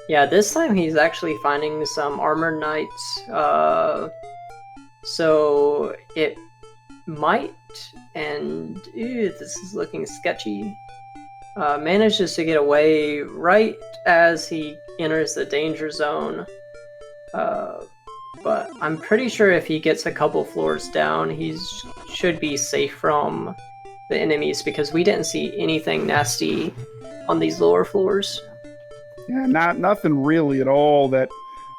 Yeah, this time he's actually finding some armored knights, so it might, and this is looking sketchy, manages to get away right as he enters the danger zone, but I'm pretty sure if he gets a couple floors down, he should be safe from the enemies, because we didn't see anything nasty on these lower floors. Yeah, nothing really at all that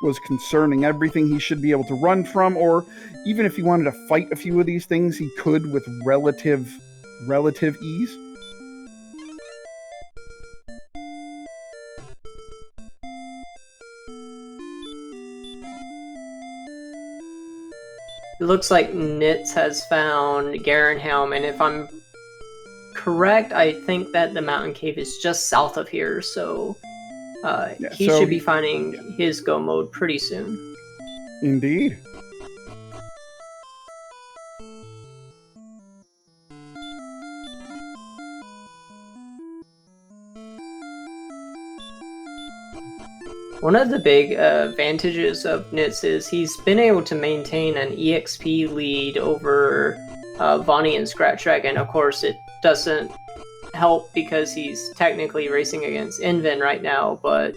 was concerning. Everything he should be able to run from, or even if he wanted to fight a few of these things, he could with relative ease. It looks like Nitz has found Garenhelm, and if I'm correct, I think that the mountain cave is just south of here, so he should be finding his go mode pretty soon. Indeed. One of the big advantages of Nitz is he's been able to maintain an EXP lead over Vani and Scratch Dragon. Of course, it doesn't help because he's technically racing against Inven right now, but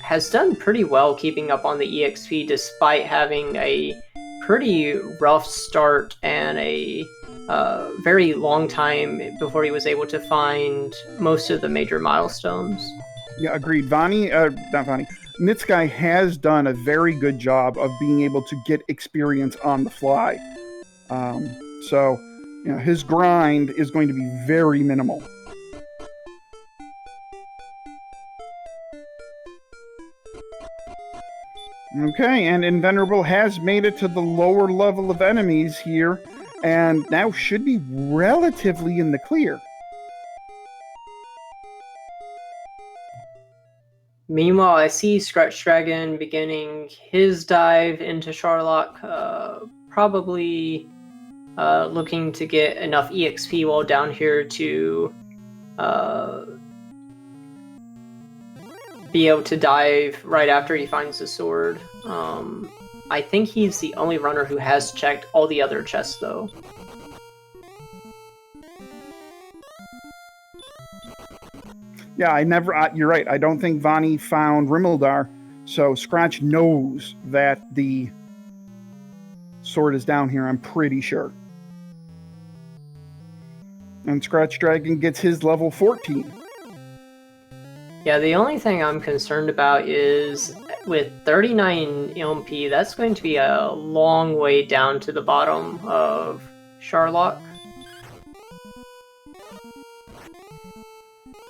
has done pretty well keeping up on the EXP despite having a pretty rough start and a very long time before he was able to find most of the major milestones. Yeah, agreed. Not Vani. Nitzguy has done a very good job of being able to get experience on the fly. So, his grind is going to be very minimal. Okay, and Invenerable has made it to the lower level of enemies here, and now should be relatively in the clear. Meanwhile, I see Scratch Dragon beginning his dive into Charlock, probably looking to get enough EXP while down here to be able to dive right after he finds the sword. I think he's the only runner who has checked all the other chests, though. Yeah, you're right. I don't think Vani found Rimildar, so Scratch knows that the sword is down here, I'm pretty sure. And Scratch Dragon gets his level 14. Yeah, the only thing I'm concerned about is with 39 MP, that's going to be a long way down to the bottom of Sharlock.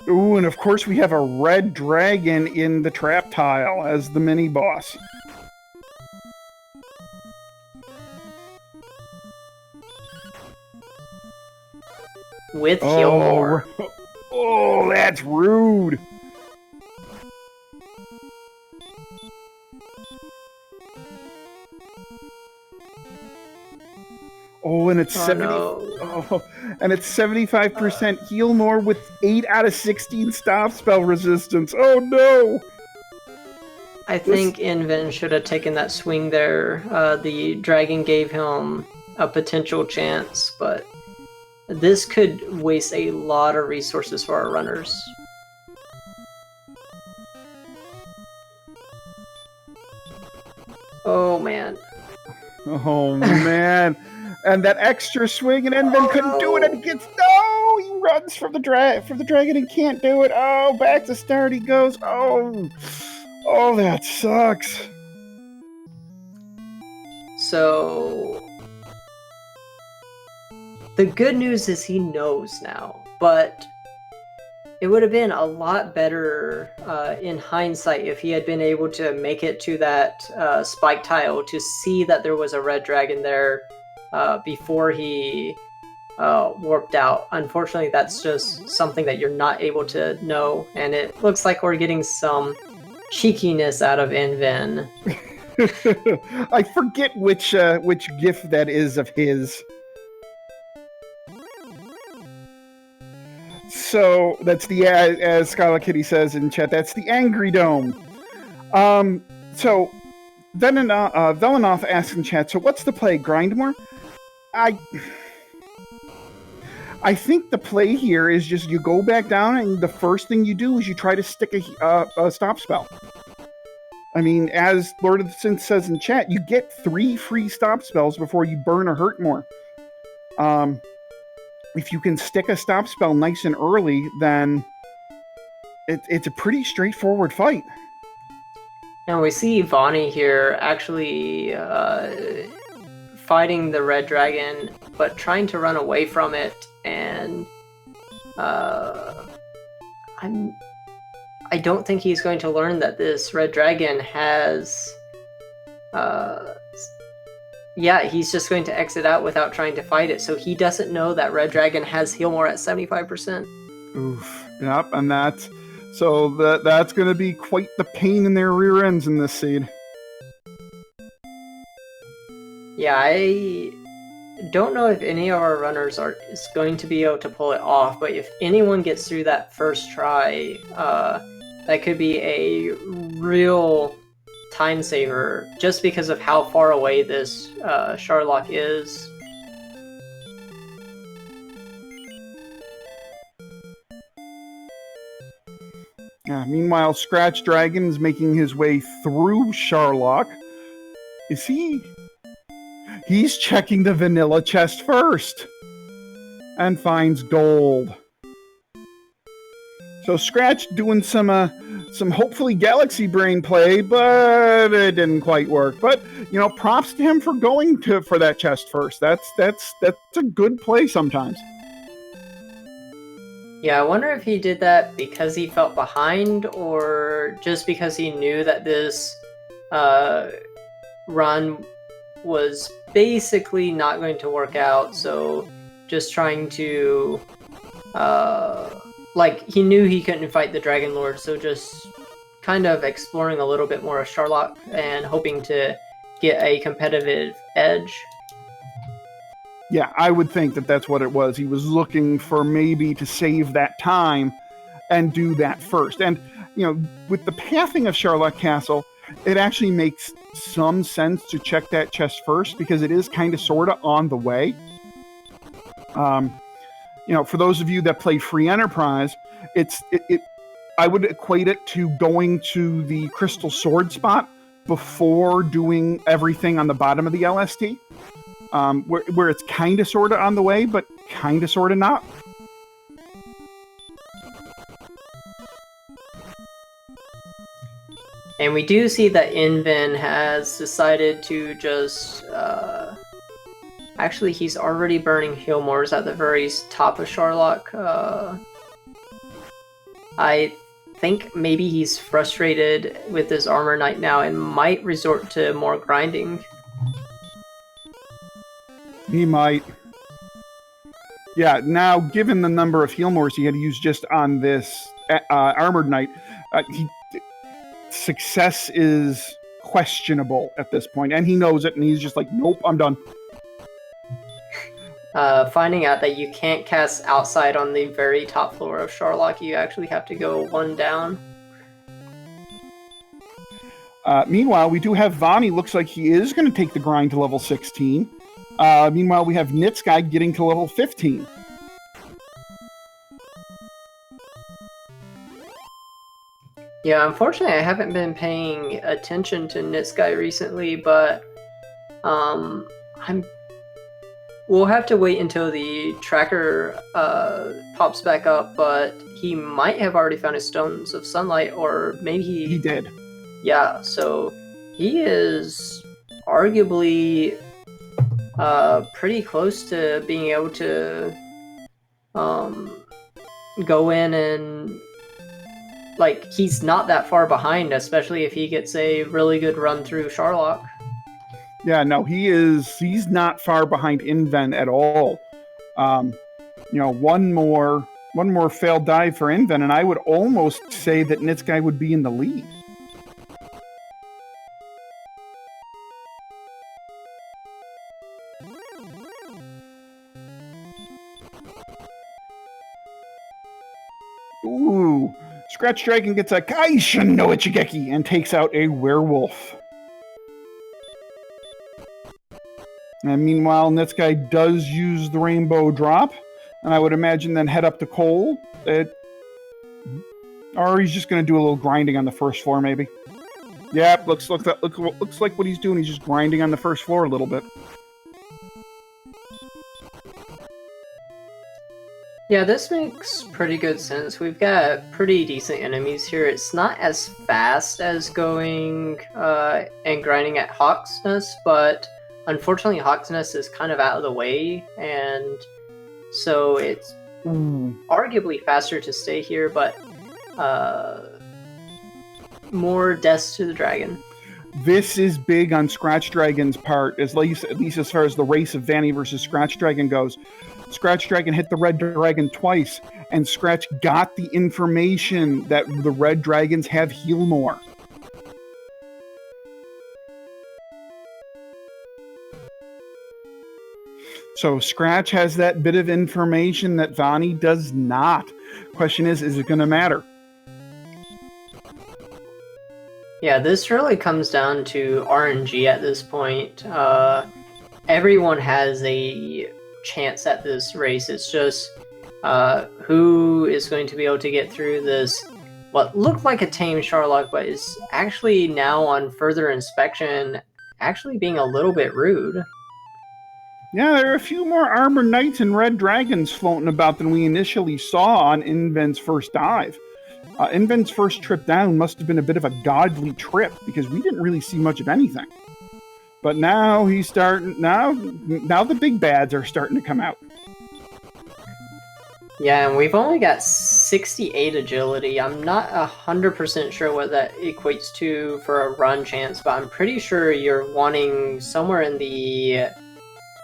Ooh, and of course we have a red dragon in the trap tile as the mini boss. With Healmore. Oh, that's rude. Oh, and it's 75% heal more with 8 out of 16 stop spell resistance. Oh no! I think Inven should have taken that swing there. The dragon gave him a potential chance, but this could waste a lot of resources for our runners. Oh man. Oh man. And that extra swing, and Enven couldn't do it, and he gets he runs from the dragon and can't do it. Oh, back to start he goes. Oh, that sucks. So the good news is he knows now, but it would have been a lot better in hindsight if he had been able to make it to that spike tile to see that there was a red dragon there before he warped out. Unfortunately, that's just something that you're not able to know, and it looks like we're getting some cheekiness out of Inven. I forget which gift that is of his. So that's the, as Skylar Kitty says in chat, that's the Angry Dome. So Velenov asks in chat, so what's the play? Grind more? I think the play here is just you go back down, and the first thing you do is you try to stick a stop spell. I mean, as Lord of the Synth says in chat, you get 3 free stop spells before you burn or hurt more. If you can stick a stop spell nice and early, then it's a pretty straightforward fight. Now we see Vani here actually fighting the red dragon, but trying to run away from it, and I don't think he's going to learn that this red dragon has he's just going to exit out without trying to fight it, so he doesn't know that red dragon has heal more at 75%. Oof. Yep, and that's going to be quite the pain in their rear ends in this seed. Yeah, I don't know if any of our runners is going to be able to pull it off, but if anyone gets through that first try, that could be a real time saver, just because of how far away this Sharlock is. Yeah, meanwhile, Scratch Dragon is making his way through Sharlock. Is he? He's checking the vanilla chest first and finds gold. So Scratch doing some hopefully Galaxy Brain play, but it didn't quite work. But props to him for going for that chest first. That's a good play sometimes. Yeah, I wonder if he did that because he felt behind, or just because he knew that this run was basically not going to work out, so just trying to he knew he couldn't fight the Dragon Lord, so just kind of exploring a little bit more of Sharlock and hoping to get a competitive edge. Yeah, I would think that that's what it was. He was looking for maybe to save that time and do that first. And, with the pathing of Sharlock Castle, it actually makes some sense to check that chest first, because it is kind of sort of on the way. For those of you that play Free Enterprise, I would equate it to going to the Crystal Sword spot before doing everything on the bottom of the LST. Where it's kind of sort of on the way, but kind of sort of not. And we do see that Inven has decided to just... actually, he's already burning Healmores at the very top of Sharlock. I think maybe he's frustrated with his Armor Knight now and might resort to more grinding. He might. Yeah, now, given the number of Healmores he had to use just on this Armored Knight, success is questionable at this point, and he knows it, and he's just like, nope, I'm done. Finding out that you can't cast outside on the very top floor of Sharlock, you actually have to go one down. Meanwhile, we do have Vani. Looks like he is going to take the grind to level 16. Meanwhile, we have Nitzguy getting to level 15. Yeah, unfortunately, I haven't been paying attention to Nitzguy recently, but we'll have to wait until the tracker pops back up, but he might have already found his Stones of Sunlight, or maybe He did. Yeah, so he is arguably pretty close to being able to go in and... Like, he's not that far behind, especially if he gets a really good run through Sharlock. Yeah, no, he's not far behind Inven at all. One more failed dive for Inven, and I would almost say that Nitzguy would be in the lead. Ooh, scratchdragon gets a Kaisha no Ichigeki and takes out a werewolf. And meanwhile, Nitzguy does use the rainbow drop, and I would imagine then head up to Cole. Or he's just going to do a little grinding on the first floor, maybe. Yep, looks like what he's doing. He's just grinding on the first floor a little bit. Yeah, this makes pretty good sense. We've got pretty decent enemies here. It's not as fast as going and grinding at Hawk's Nest, but unfortunately Hawk's Nest is kind of out of the way, and so it's arguably faster to stay here, but more deaths to the dragon. This is big on scratchdragon's part, at least as far as the race of Vani versus scratchdragon goes. Scratchdragon hit the red dragon twice, and Scratch got the information that the red dragons have heal more. So Scratch has that bit of information that Vani does not. Question is it going to matter? Yeah, this really comes down to RNG at this point. Everyone has a chance at this race. It's just who is going to be able to get through this, what looked like a tame Sharlock, but is actually now on further inspection actually being a little bit rude. Yeah, there are a few more Armor Knights and Red Dragons floating about than we initially saw on Inven's first dive. Inven's first trip down must have been a bit of a godly trip, because we didn't really see much of anything. But now he's starting. Now the big bads are starting to come out. Yeah, and we've only got 68 agility. I'm not 100% sure what that equates to for a run chance, but I'm pretty sure you're wanting somewhere in the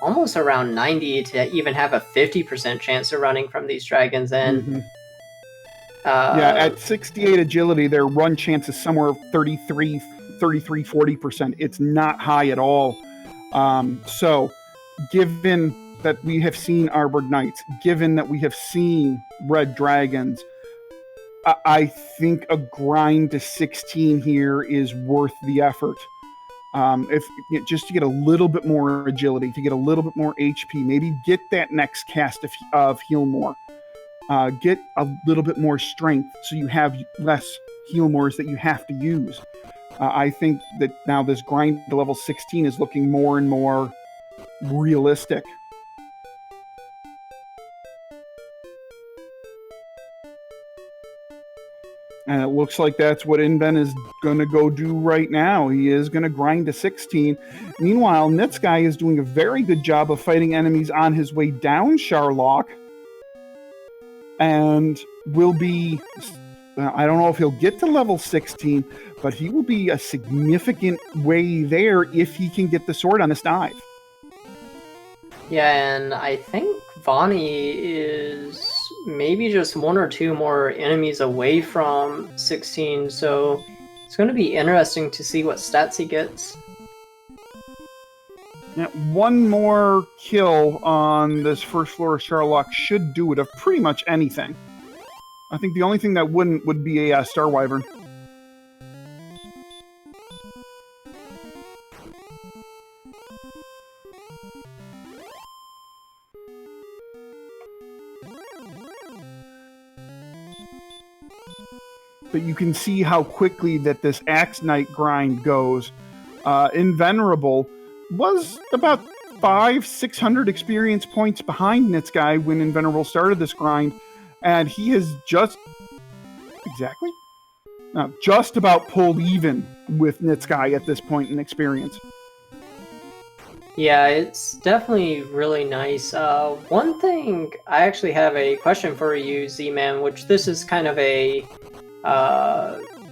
almost around 90 to even have a 50% chance of running from these dragons. And at 68 agility, their run chance is somewhere 40%. It's not high at all. So, given that we have seen Armored Knights, given that we have seen Red Dragons, I think a grind to 16 here is worth the effort. Just to get a little bit more agility, to get a little bit more HP, maybe get that next cast of heal more. Get a little bit more strength so you have less heal mores that you have to use. I think that now this grind to level 16 is looking more and more realistic. And it looks like that's what Inven is going to go do right now. He is going to grind to 16. Meanwhile, Nitzguy is doing a very good job of fighting enemies on his way down Charlock. And will be, I don't know if he'll get to level 16, but he will be a significant way there if he can get the sword on this dive. Yeah, and I think Vani is maybe just 1 or 2 more enemies away from 16, so it's going to be interesting to see what stats he gets. Yeah, 1 more kill on this first floor of Charlock should do it of pretty much anything. I think the only thing that wouldn't would be a Star Wyvern. But you can see how quickly that this Axe Knight grind goes. Invenerable was about 500-600 experience points behind Nitzguy when Invenerable started this grind, and he has just about pulled even with Nitzguy at this point in experience. Yeah, it's definitely really nice. One thing, I actually have a question for you, Z-Man, which this is kind of a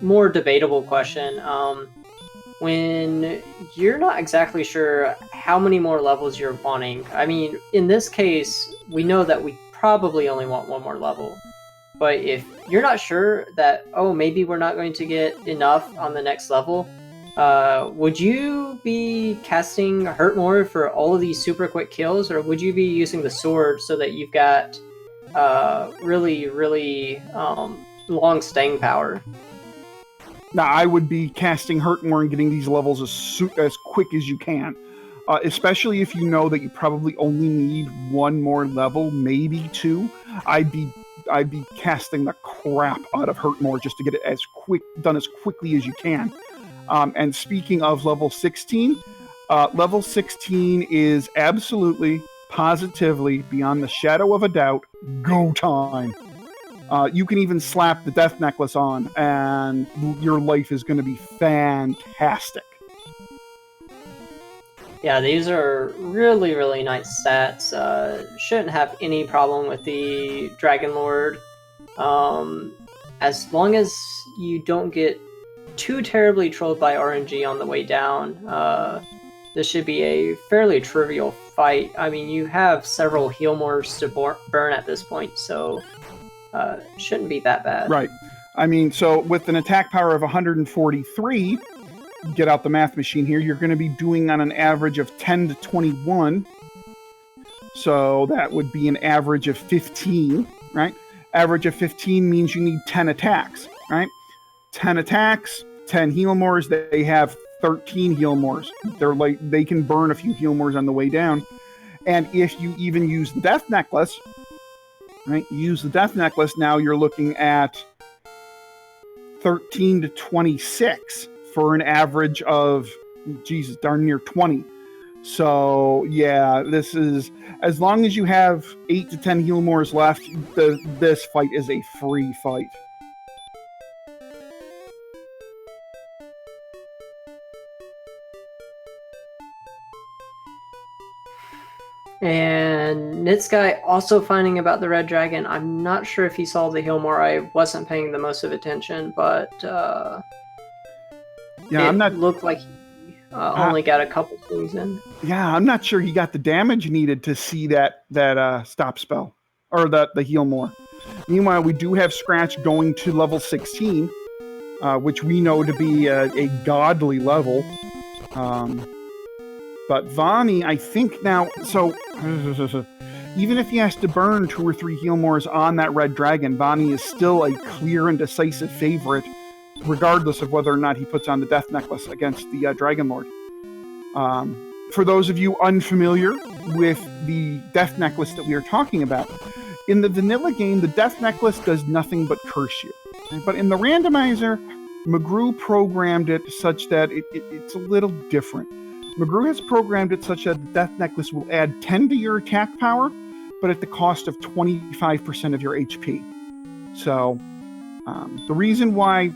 more debatable question. When you're not exactly sure how many more levels you're wanting, I mean, in this case, we know that we probably only want 1 more level. But if you're not sure that, oh, maybe we're not going to get enough on the next level, would you be casting Hurt More for all of these super quick kills, or would you be using the sword so that you've got really, really long staying power? Now, I would be casting Hurt More and getting these levels as quick as you can, especially if you know that you probably only need 1 more level, maybe 2. I'd be casting the crap out of Hurt More just to get it done as quickly as you can. And speaking of level 16, level 16 is absolutely, positively, beyond the shadow of a doubt, go time. You can even slap the death necklace on, and your life is going to be fantastic. Yeah, these are really, really nice stats. Shouldn't have any problem with the Dragon Lord. As long as you don't get too terribly trolled by RNG on the way down, this should be a fairly trivial fight. I mean, you have several heal mores to burn at this point, so shouldn't be that bad. Right. I mean, so with an attack power of 143, get out the math machine here, you're going to be doing on an average of 10 to 21. So that would be an average of 15, right? Average of 15 means you need 10 attacks, right? 10 attacks, 10 heal mores. They have 13 heal mores. They can burn a few heal mores on the way down. And if you even use the death necklace, right? Use the death necklace, now you're looking at 13 to 26 for an average of, Jesus, darn near 20. So, yeah, this is, as long as you have 8 to 10 heal mores left, this fight is a free fight. And Nitzguy also finding about the red dragon. I'm not sure if he saw the Healmore. I wasn't paying the most of attention, but it looked like he only got a couple things in. Yeah, I'm not sure he got the damage needed to see that stop spell, or the Healmore. Meanwhile, we do have Scratch going to level 16, which we know to be a godly level. But Vani, I think now, so even if he has to burn 2 or 3 Healmores on that red dragon, Vani is still a clear and decisive favorite, regardless of whether or not he puts on the Death Necklace against the Dragon Lord. For those of you unfamiliar with the Death Necklace that we are talking about, in the vanilla game, the Death Necklace does nothing but curse you. But in the randomizer, McGrew programmed it such that it's a little different. McGrew has programmed it such that the Death Necklace will add 10 to your attack power, but at the cost of 25% of your HP. So, The reason why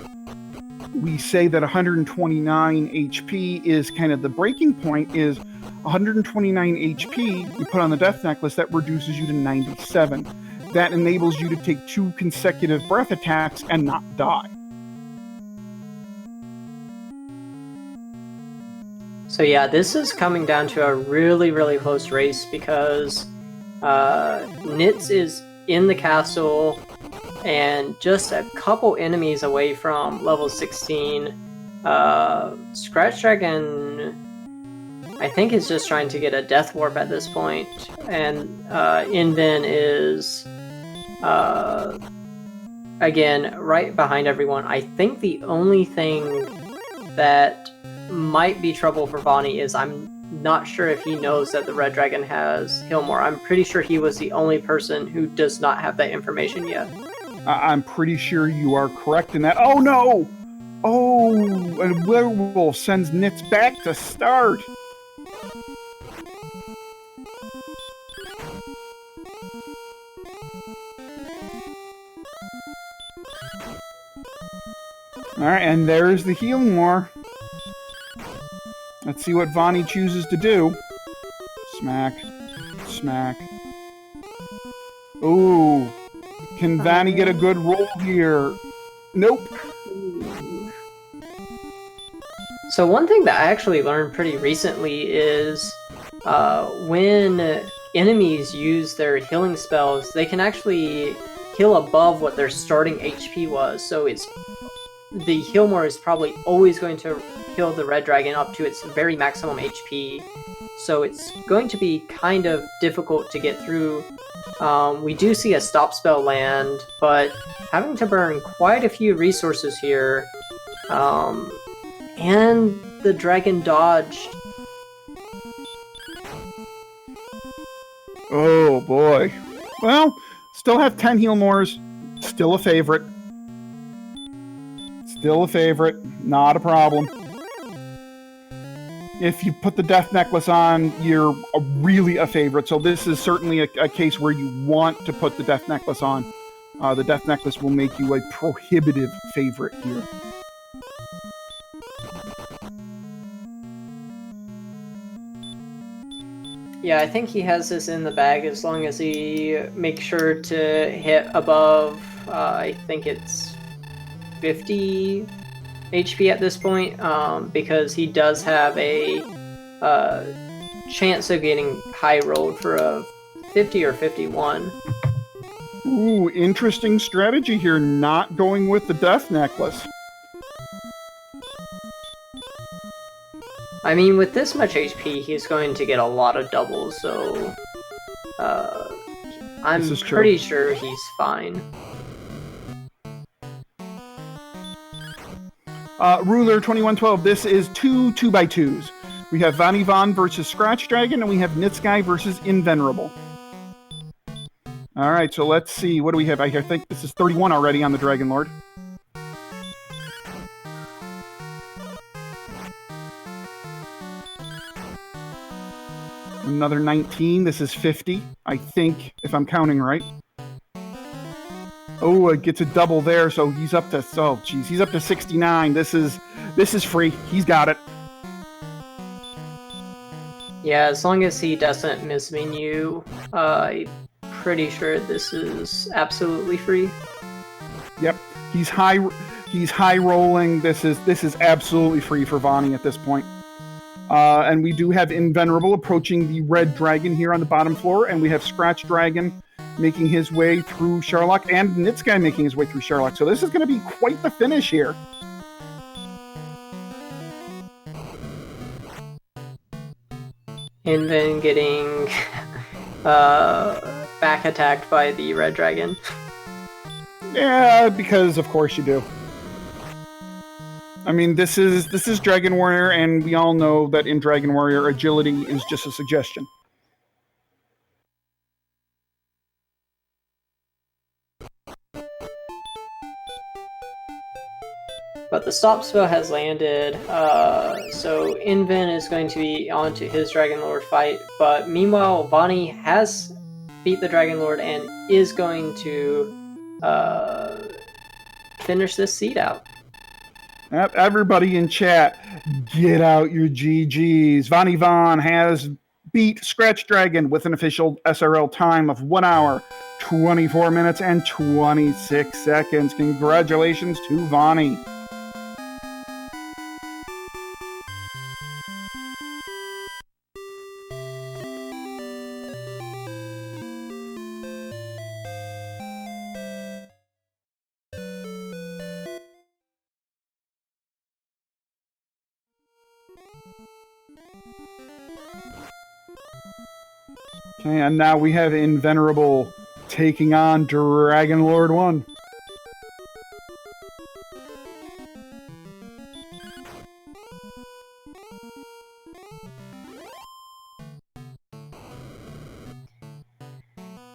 we say that 129 HP is kind of the breaking point is 129 HP you put on the Death Necklace, that reduces you to 97. That enables you to take 2 consecutive breath attacks and not die. So yeah, this is coming down to a really, really close race because Nitz is in the castle and just a couple enemies away from level 16. Scratchdragon, I think, is just trying to get a Death Warp at this point, and Inven is again right behind everyone. I think the only thing that might be trouble for Vonnie is I'm not sure if he knows that the Red Dragon has Hillmore. I'm pretty sure he was the only person who does not have that information yet. I'm pretty sure you are correct in that. Oh no! Oh, and Werewolf sends Nitz back to start. Alright, and there's the Hillmore. Let's see what Vonnie chooses to do. Smack. Smack. Ooh. Can Vonnie get a good roll here? Nope. So one thing that I actually learned pretty recently is when enemies use their healing spells, they can actually heal above what their starting HP was. So the Hillmore is probably always going to heal the Red Dragon up to its very maximum HP. So it's going to be kind of difficult to get through. We do see a stop spell land, but having to burn quite a few resources here. And the dragon dodged. Oh boy. Well, still have 10 Hillmores. Still a favorite. Still a favorite. Not a problem. If you put the Death Necklace on, you're really a favorite. So this is certainly a case where you want to put the Death Necklace on. The Death Necklace will make you a prohibitive favorite here. Yeah, I think he has this in the bag as long as he makes sure to hit above, I think it's 50 HP at this point, because he does have a chance of getting high rolled for a 50 or 51. Ooh, interesting strategy here, not going with the Death Necklace. I mean, with this much HP, he's going to get a lot of doubles, so I'm pretty sure he's fine. Ruler 2112, this is 2 2x2s. We have Vonnie Von versus scratchdragon, and we have nitzguy versus Invenerable. Alright, so let's see. What do we have? I think this is 31 already on the Dragon Lord. Another 19. This is 50, I think, if I'm counting right. Oh, it gets a double there, so he's up to... Oh, geez, he's up to 69. This is free. He's got it. Yeah, as long as he doesn't mismenu, I'm pretty sure this is absolutely free. Yep, he's high rolling. This is absolutely free for Vonnie at this point. And we do have Invenerable approaching the Red Dragon here on the bottom floor, and we have scratchdragon making his way through Sherlock, and nitzguy making his way through Sherlock. So this is going to be quite the finish here. And then getting back attacked by the Red Dragon. Yeah, because of course you do. I mean, this is Dragon Warrior, and we all know that in Dragon Warrior, agility is just a suggestion. But the stop spell has landed, so Inven is going to be on to his Dragon Lord fight, but meanwhile, Vonnie has beat the Dragon Lord and is going to finish this seed out. Everybody in chat, get out your GGs. Vonnie Vaughn has beat Scratch Dragon with an official SRL time of 1 hour, 24 minutes, and 26 seconds. Congratulations to Vonnie. Okay, and now we have Invenerable taking on Dragon Lord 1.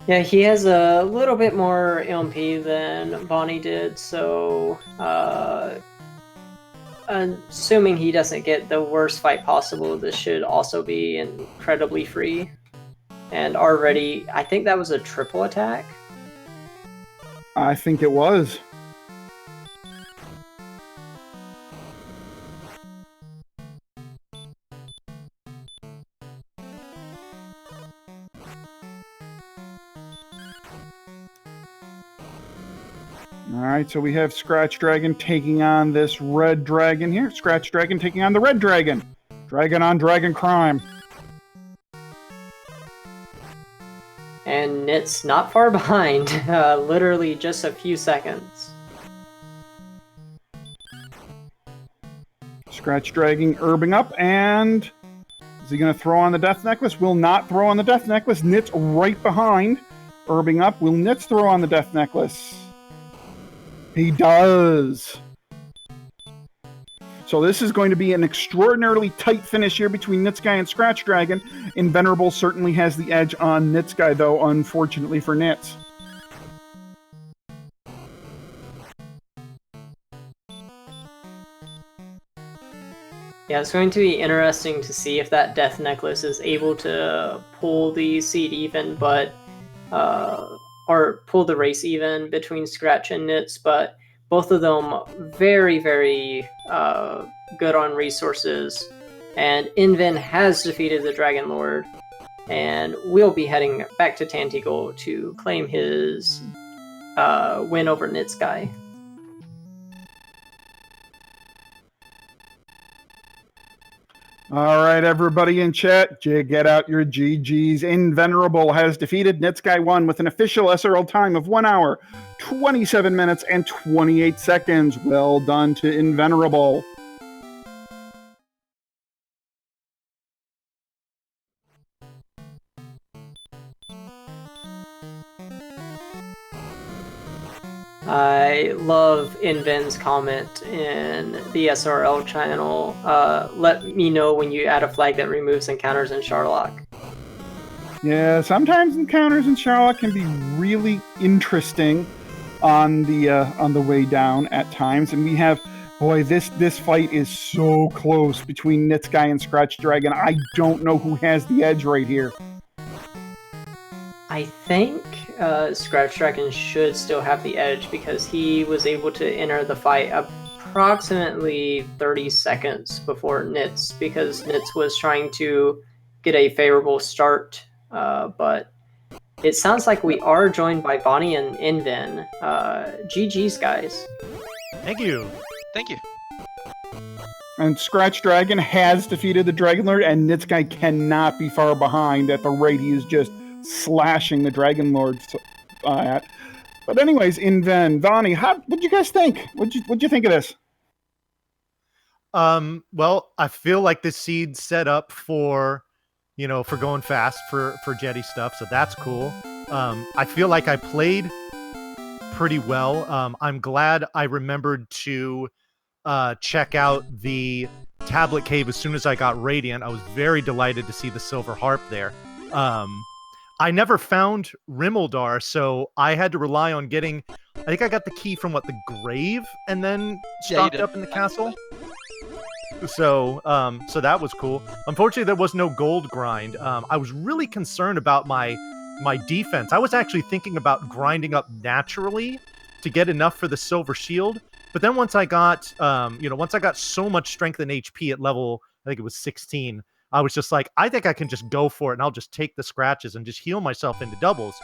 Yeah, he has a little bit more LMP than Bonnie did, so assuming he doesn't get the worst fight possible, this should also be incredibly free. And already, I think that was a triple attack. I think it was. Alright, so we have Scratch Dragon taking on this red dragon here. Scratch Dragon taking on the red dragon. Dragon on dragon crime. And it's not far behind, literally just a few seconds. Scratch Dragon herbing up, and is he going to throw on the Death Necklace? Will not throw on the Death Necklace. Nitz right behind. Herbing up. Will Nitz throw on the Death Necklace? He does. So this is going to be an extraordinarily tight finish here between nitzguy and Scratch Dragon. Invenerable certainly has the edge on nitzguy, though, unfortunately for Nitz. Yeah, it's going to be interesting to see if that Death Necklace is able to pull the seed even, but or pull the race even between Scratch and Nitz, but both of them very, very good on resources. And Inven has defeated the Dragon Lord, and will be heading back to Tantegel to claim his win over nitzguy. All right, everybody in chat, get out your GGs. Invenerable has defeated nitzguy1 with an official SRL time of 1 hour, 27 minutes, and 28 seconds. Well done to Invenerable. I love Inven's comment in the SRL channel. Let me know when you add a flag that removes encounters in Charlock. Yeah, sometimes encounters in Charlock can be really interesting on the way down at times, and we have, boy, this fight is so close between nitzguy and Scratch Dragon. I don't know who has the edge right here. I think Scratch Dragon should still have the edge because he was able to enter the fight approximately 30 seconds before Nitz, because Nitz was trying to get a favorable start, but it sounds like we are joined by Bonnie and Inven. GG's, guys. Thank you. Thank you. And Scratch Dragon has defeated the Dragon Lord, and nitzguy cannot be far behind at the rate he is just slashing the Dragon Lord at. But anyways, Inven, Vonnie, what'd you guys think? What'd you think of this? Well, I feel like this seed's set up for, for going fast for Jetty stuff, so that's cool. I feel like I played pretty well. I'm glad I remembered to check out the Tablet Cave as soon as I got Radiant. I was very delighted to see the Silver Harp there. I never found Rimmildar, so I had to rely on getting... I think I got the key from, the grave, and then stocked up in the castle? So that was cool. Unfortunately, there was no gold grind. I was really concerned about my defense. I was actually thinking about grinding up naturally to get enough for the silver shield. But then once I got, once I got so much strength and HP at level, I think it was 16, I was just like, I think I can just go for it, and I'll just take the scratches and just heal myself into doubles.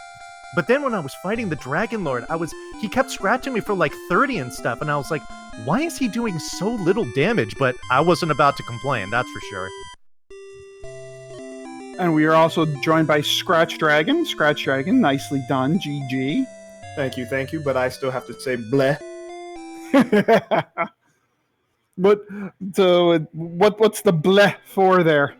But then when I was fighting the Dragon Lord, he kept scratching me for like 30 and stuff, and I was like, why is he doing so little damage? But I wasn't about to complain, that's for sure. And we are also joined by Scratch Dragon. Scratch Dragon, nicely done, GG. Thank you, but I still have to say bleh. But so what's the bleh for there?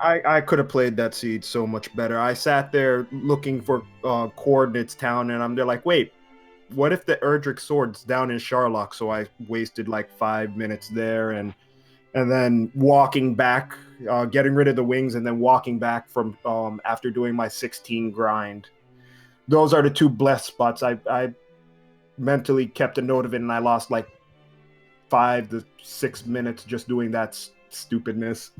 I could have played that seed so much better. I sat there looking for coordinates town, and I'm there like, wait, what if the Erdrick sword's down in Sharlock? So I wasted like 5 minutes there, and then walking back, getting rid of the wings, and then walking back from after doing my 16 grind. Those are the two blessed spots. I mentally kept a note of it, and I lost like 5 to 6 minutes just doing that stupidness.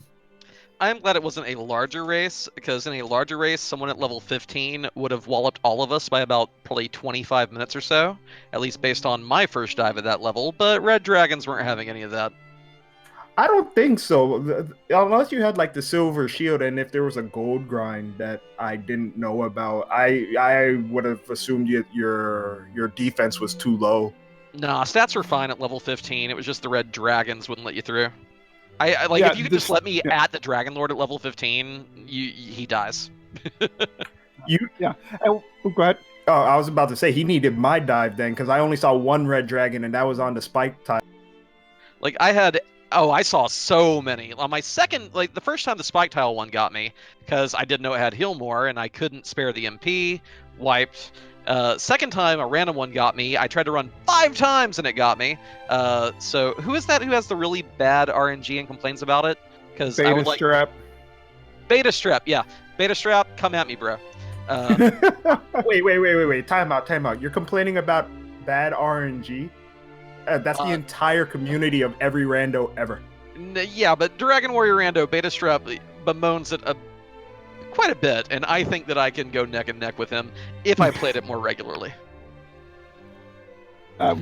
I'm glad it wasn't a larger race, because in a larger race, someone at level 15 would have walloped all of us by about probably 25 minutes or so, at least based on my first dive at that level, but Red Dragons weren't having any of that. I don't think so, unless you had like the silver shield, and if there was a gold grind that I didn't know about, I would have assumed your defense was too low. Nah, stats were fine at level 15, it was just the Red Dragons wouldn't let you through. If you could just let me at the Dragon Lord at level 15, he dies. Oh, go ahead. Oh, I was about to say, he needed my dive then, because I only saw one Red Dragon, and that was on the spike tile. I saw so many. On my second, the first time the spike tile one got me, because I didn't know it had heal more, and I couldn't spare the MP, wiped. Second time, a random one got me. I tried to run 5 times, and it got me. So who is that who has the really bad RNG and complains about it? Because Beta Strap. Beta Strap, yeah. Beta Strap, come at me, bro. Wait. Time out. You're complaining about bad RNG? That's the entire community of every rando ever. Yeah, but Dragon Warrior Rando, Beta Strap bemoans it quite a bit, and I think that I can go neck and neck with him if I played it more regularly.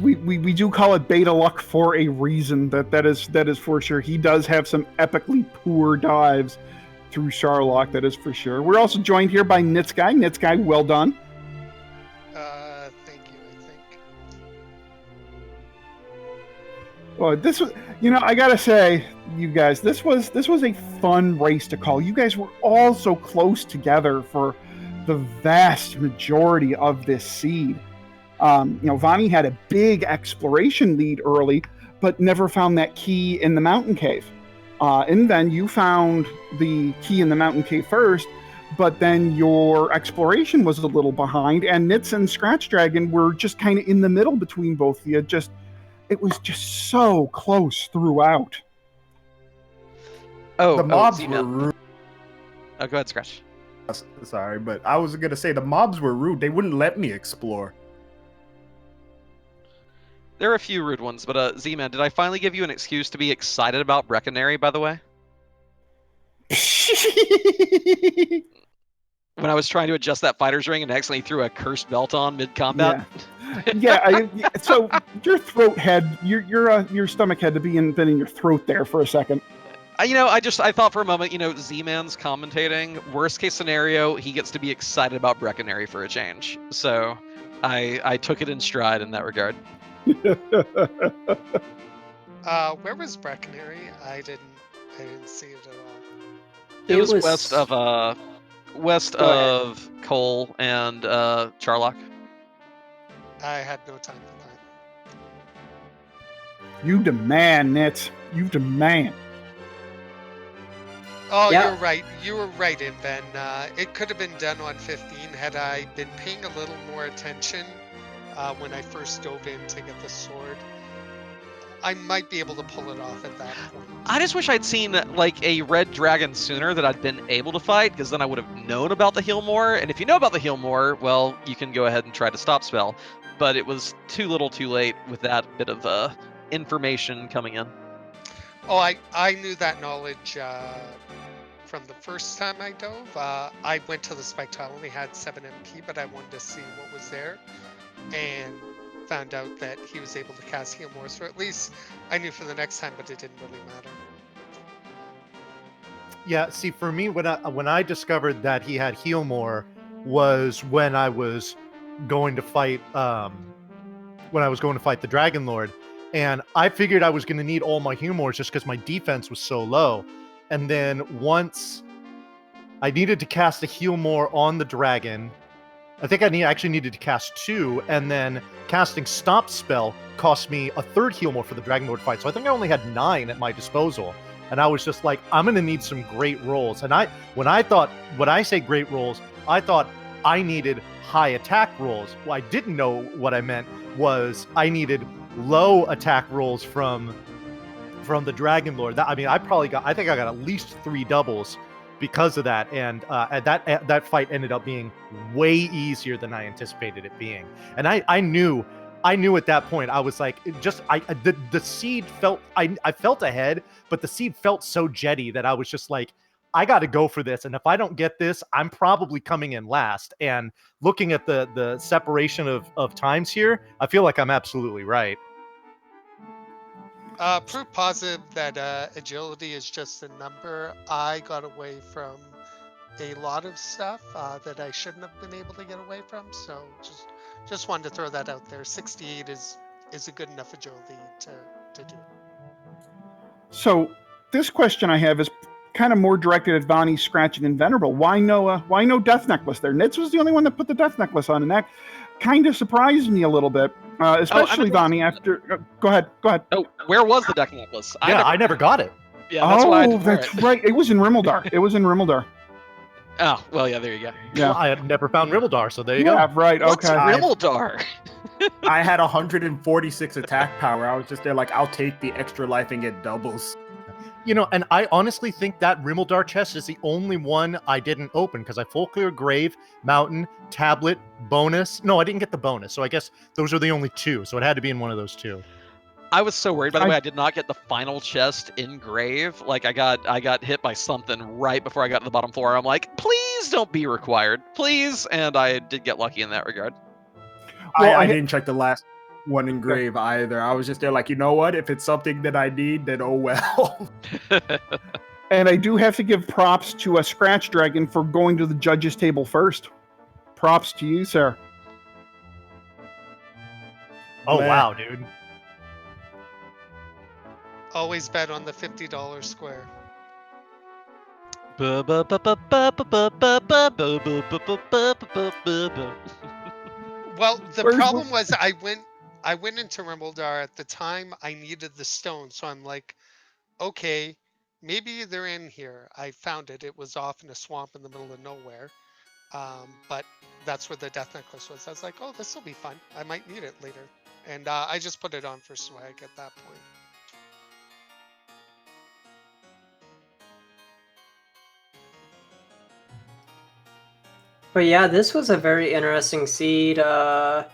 We do call it beta luck for a reason. That is for sure. He does have some epically poor dives through Sharlock, that is for sure. We're also joined here by nitzguy. Nitzguy, well done. Thank you, I think. Well, this was, I gotta say, you guys, this was a fun race to call. You guys were all so close together for the vast majority of this seed. Vani had a big exploration lead early, but never found that key in the mountain cave. And then you found the key in the mountain cave first, but then your exploration was a little behind, and Nitz and Scratch Dragon were just kind of in the middle between both of you. It was just so close throughout. The mobs were rude. Oh, go ahead, Scratch. Sorry, but I was going to say the mobs were rude. They wouldn't let me explore. There are a few rude ones, but Z-Man, did I finally give you an excuse to be excited about Brecconary, by the way? When I was trying to adjust that fighter's ring and accidentally threw a cursed belt on mid-combat? So your throat had, your stomach had to been in your throat there for a second. I thought for a moment, Z-Man's commentating. Worst case scenario, he gets to be excited about Brecconary for a change. So I took it in stride in that regard. Where was Brecconary? I didn't see it at all. It was west of Cole and Charlock. I had no time for that. You demand, Nitz. You demand. Oh, yeah. You're right. You were right, Inven. It could have been done on 15 had I been paying a little more attention when I first dove in to get the sword. I might be able to pull it off at that point. I just wish I'd seen a red dragon sooner that I'd been able to fight, because then I would have known about the heal more. And if you know about the heal more, well, you can go ahead and try to stop spell. But it was too little too late with that bit of information coming in. Oh, I knew that knowledge from the first time I dove. I went to the spike tile, only had 7 MP, but I wanted to see what was there. And found out that he was able to cast Heal More. So at least I knew for the next time, but it didn't really matter. Yeah, see, for me, when I discovered that he had Heal More was when I was going to fight the Dragon Lord, and I figured I was going to need all my Heal Mores just because my defense was so low. And then once I needed to cast a Heal More on the dragon, I think I actually needed to cast 2, and then casting Stop Spell cost me a 3rd Heal More for the Dragon Lord fight. So I think I only had 9 at my disposal. And I was just like, I'm going to need some great rolls. And when I say great rolls, I thought I needed high attack rolls. What I didn't know what I meant was I needed low attack rolls from the Dragon Lord. I think I got at least 3 doubles because of that. And that fight ended up being way easier than I anticipated it being. And I knew at that point, I was like, the seed felt, I felt ahead, but the seed felt so jetty that I was just like, I got to go for this. And if I don't get this, I'm probably coming in last. And looking at the separation of times here, I feel like I'm absolutely right. Proof positive that agility is just a number. I got away from a lot of stuff that I shouldn't have been able to get away from. So just wanted to throw that out there. 68 is a good enough agility to do. So this question I have is kind of more directed at Vonnie, Scratch, and Invenerable. Why no Death Necklace there? Nitz was the only one that put the Death Necklace on, and that kind of surprised me a little bit, especially Vonnie. After go ahead. Oh, where was the Death Necklace? I never got it. Yeah, that's why I didn't wear that's it. right. It was in Rimmildar. Oh, well, yeah, there you go. Yeah, well, I had never found Rimmildar, so there you yeah, go. right. What's Okay. Rimmildar? I had 146 attack power. I was just there like, I'll take the extra life and get doubles. And I honestly think that Rimmildar chest is the only one I didn't open because I full clear Grave, Mountain, Tablet, bonus. No, I didn't get the bonus, so I guess those are the only 2. So it had to be in one of those 2. I was so worried. By the way, I did not get the final chest in Grave. Like I got hit by something right before I got to the bottom floor. I'm like, please don't be required, please. And I did get lucky in that regard. Well, I didn't check the last one in Grave either. I was just there like, you know what? If it's something that I need, then oh well. And I do have to give props to a Scratch Dragon for going to the judges' table first. Props to you, sir. Oh, Bleh. wow, dude. Always bet on the $50 square. Well, the problem was I went into Rimmildar at the time I needed the stone, so I'm like, okay, maybe they're in here. I found it. It was off in a swamp in the middle of nowhere. But that's where the Death Necklace was. I was like, oh, this will be fun. I might need it later. And I just put it on for swag at that point. But yeah, this was a very interesting seed. I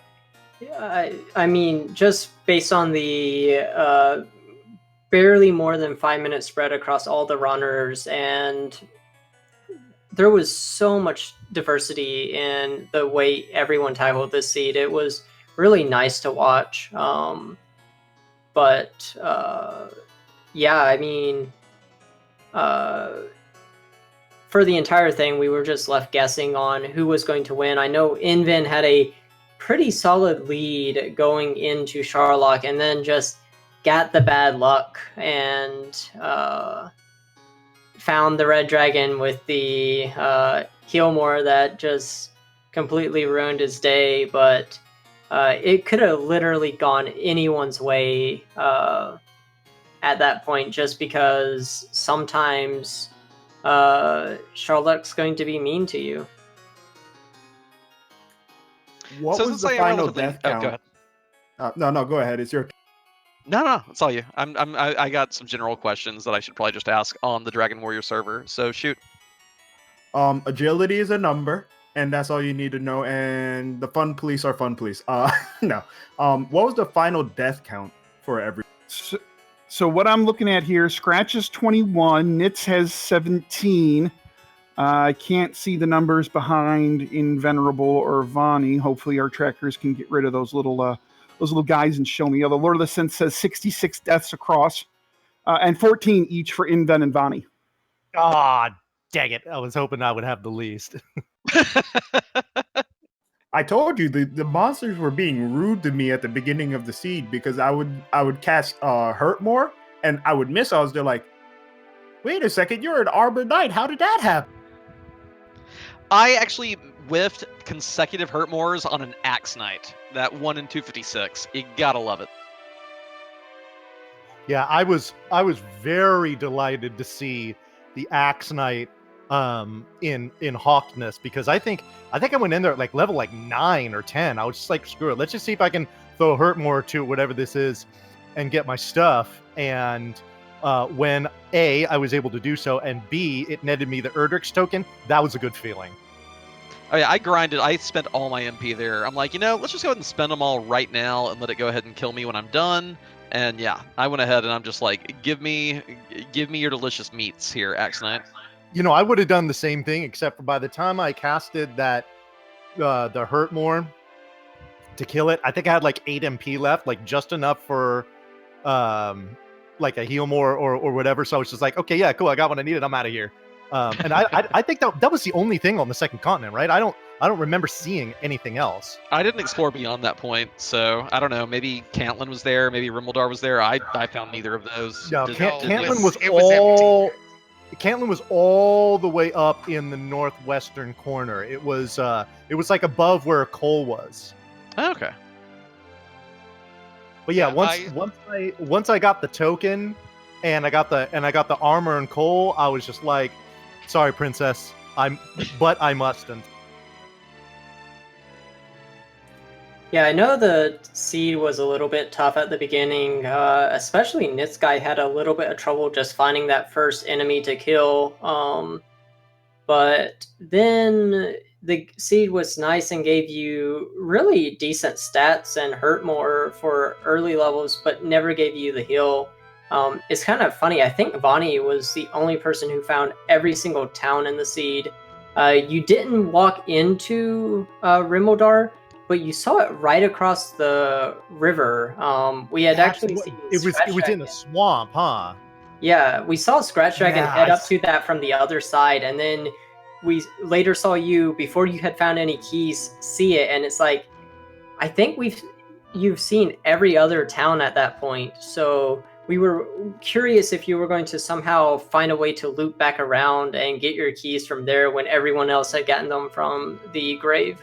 mean, just based on the barely more than 5-minute spread across all the runners, and there was so much diversity in the way everyone tackled this seed. It was really nice to watch. But yeah, I mean, for the entire thing, we were just left guessing on who was going to win. I know Inven had a pretty solid lead going into Charlock, and then just got the bad luck and found the red dragon with the Healmore that just completely ruined his day. But it could have literally gone anyone's way at that point, just because sometimes Charlock's going to be mean to you. What So was since the I am final relatively- death oh, count? go ahead. No, go ahead. It's your No, it's all you. I got some general questions that I should probably just ask on the Dragon Warrior server. So shoot. Agility is a number, and that's all you need to know. And the fun police are fun police. No. What was the final death count for every? So what I'm looking at here, Scratch is 21, Nitz has 17. I can't see the numbers behind Invenerable or Vonnie. Hopefully our trackers can get rid of those little little guys and show me. The Lord of the Synth says 66 deaths across, and 14 each for Inven and Vani. Ah, dang it! I was hoping I would have the least. I told you the monsters were being rude to me at the beginning of the seed because I would cast Hurt More and I would miss. I was there like, wait a second, you're an Arbor Knight. How did that happen? I actually whiffed consecutive Hurt Mores on an Axe Knight. That 1 in 256. You gotta love it. Yeah, I was very delighted to see the Axe Knight in Hawkness, because I think I went in there at like level like 9 or 10. I was just like, screw it, let's just see if I can throw Hurt More to whatever this is and get my stuff. And when A, I was able to do so, and B, it netted me the Erdrick's token, that was a good feeling. Oh yeah, I grinded. I spent all my MP there. I'm like, let's just go ahead and spend them all right now and let it go ahead and kill me when I'm done. And yeah, I went ahead and I'm just like, give me your delicious meats here, Axe Knight. I would have done the same thing, except for by the time I casted that the Hurt More to kill it, I think I had like 8 MP left, like just enough for like a heal more or whatever. So I was just like, okay, yeah, cool, I got what I needed, I'm out of here. And I think that was the only thing on the second continent, right? I don't remember seeing anything else. I didn't explore beyond that point, so I don't know. Maybe Cantlin was there, maybe Rimuldar was there. I found neither of those. No, Cantlin was empty. Cantlin was all the way up in the northwestern corner. It was like above where Cole was. Okay. But yeah, once I got the token and I got the armor and Cole, I was just like, sorry, princess, but I mustn't. Yeah, I know the seed was a little bit tough at the beginning, especially nitzguy had a little bit of trouble just finding that first enemy to kill. But then the seed was nice and gave you really decent stats and hurt more for early levels, but never gave you the heal. It's kind of funny. I think Vani was the only person who found every single town in the seed. You didn't walk into Rimuldar, but you saw it right across the river. We had actually seen it was in a swamp, huh? Yeah, we saw scratchdragon head up to that from the other side, and then we later saw you, before you had found any keys, see it, and it's like, I think you've seen every other town at that point, so we were curious if you were going to somehow find a way to loop back around and get your keys from there when everyone else had gotten them from the grave.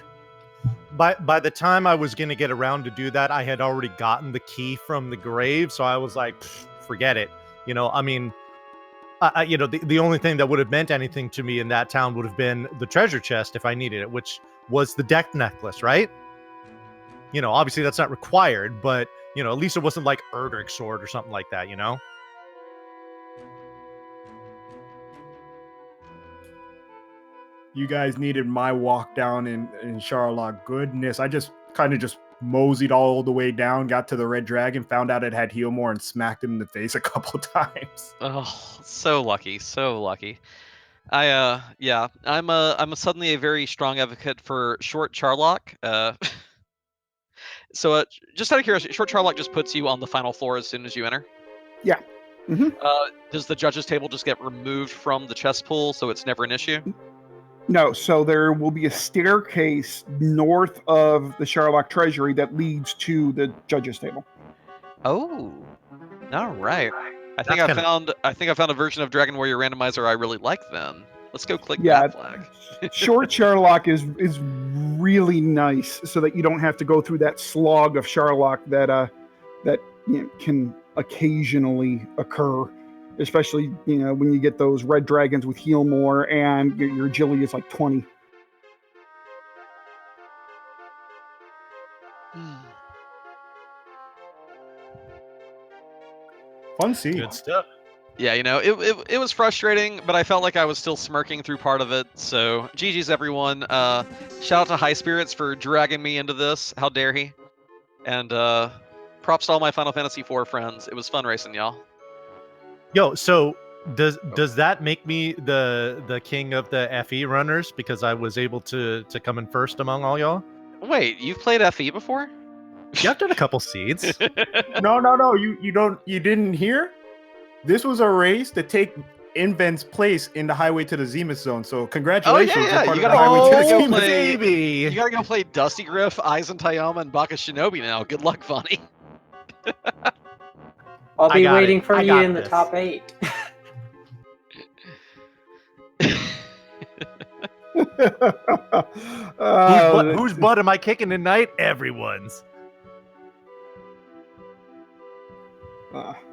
By the time I was going to get around to do that, I had already gotten the key from the grave, so I was like, forget it. I mean, the only thing that would have meant anything to me in that town would have been the treasure chest if I needed it, which was the death necklace, right? Obviously that's not required, but, at least it wasn't like Erdrick's sword or something like that, You guys needed my walk down in Charlock. Goodness, I just kind of moseyed all the way down, got to the red dragon, found out it had heal more, and smacked him in the face a couple times. Oh, so lucky, so lucky. I'm suddenly a very strong advocate for short Charlock. So just out of curiosity, short Charlock just puts you on the final floor as soon as you enter? Yeah. Mm-hmm. Does the judge's table just get removed from the chess pool, so it's never an issue? No, so there will be a staircase north of the Charlock Treasury that leads to the judge's table. Oh, all right. I think I found a version of Dragon Warrior Randomizer I really like. Then let's go click that flag. Short Charlock is really nice, so that you don't have to go through that slog of Charlock that can occasionally occur. Especially, when you get those red dragons with heal more and your agility is like 20. Fun scene. Good stuff. Yeah, it was frustrating, but I felt like I was still smirking through part of it. So GG's everyone. Shout out to High Spirits for dragging me into this. How dare he? And props to all my Final Fantasy IV friends. It was fun racing, y'all. Yo, so does that make me the king of the FE runners because I was able to come in first among all y'all? Wait, you've played FE before? Yeah, I've done a couple seeds. No. You didn't hear? This was a race to take Inven's place in the Highway to the Zenith Zone. So congratulations, yeah. you're part You of the gotta- Highway you to gotta the go Zenith. play- baby. You gotta go play Dusty Griff, Aizen Tayama, and Baka Shinobi now. Good luck, Funny. I'll I be got waiting it. for I you got in the this. top 8. Whose butt am I kicking tonight? Everyone's.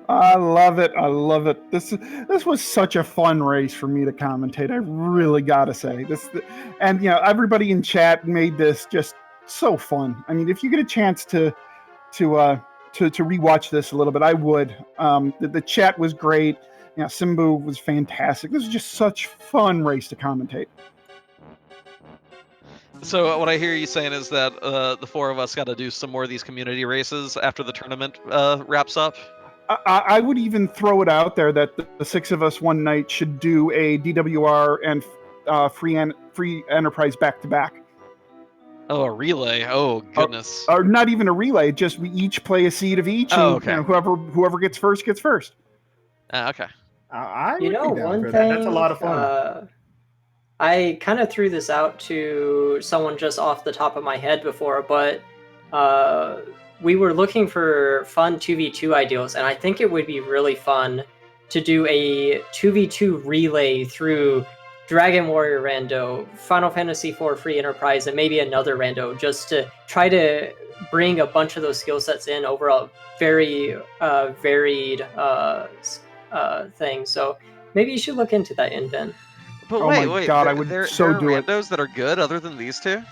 I love it. I love it. This was such a fun race for me to commentate. I really gotta say this, and everybody in chat made this just so fun. I mean, if you get a chance to rewatch this a little bit, I would. The chat was great. Simbu was fantastic. This was just such fun race to commentate. So what I hear you saying is that the 4 of us got to do some more of these community races after the tournament wraps up. I would even throw it out there that the 6 of us one night should do a DWR and free enterprise back to back. Oh, a relay. Oh, goodness. Or not even a relay. Just we each play a seed of each, and okay. Whoever gets first gets first. Okay. I would be down One for thing, that. That's a lot of fun. I kind of threw this out to someone just off the top of my head before, but we were looking for fun 2v2 ideals, and I think it would be really fun to do a 2v2 relay through Dragon Warrior Rando, Final Fantasy IV Free Enterprise, and maybe another Rando, just to try to bring a bunch of those skill sets in over a very varied thing. So maybe you should look into that, Inven. But Oh wait, my God, I would there so are do it. randos that are good other than these 2?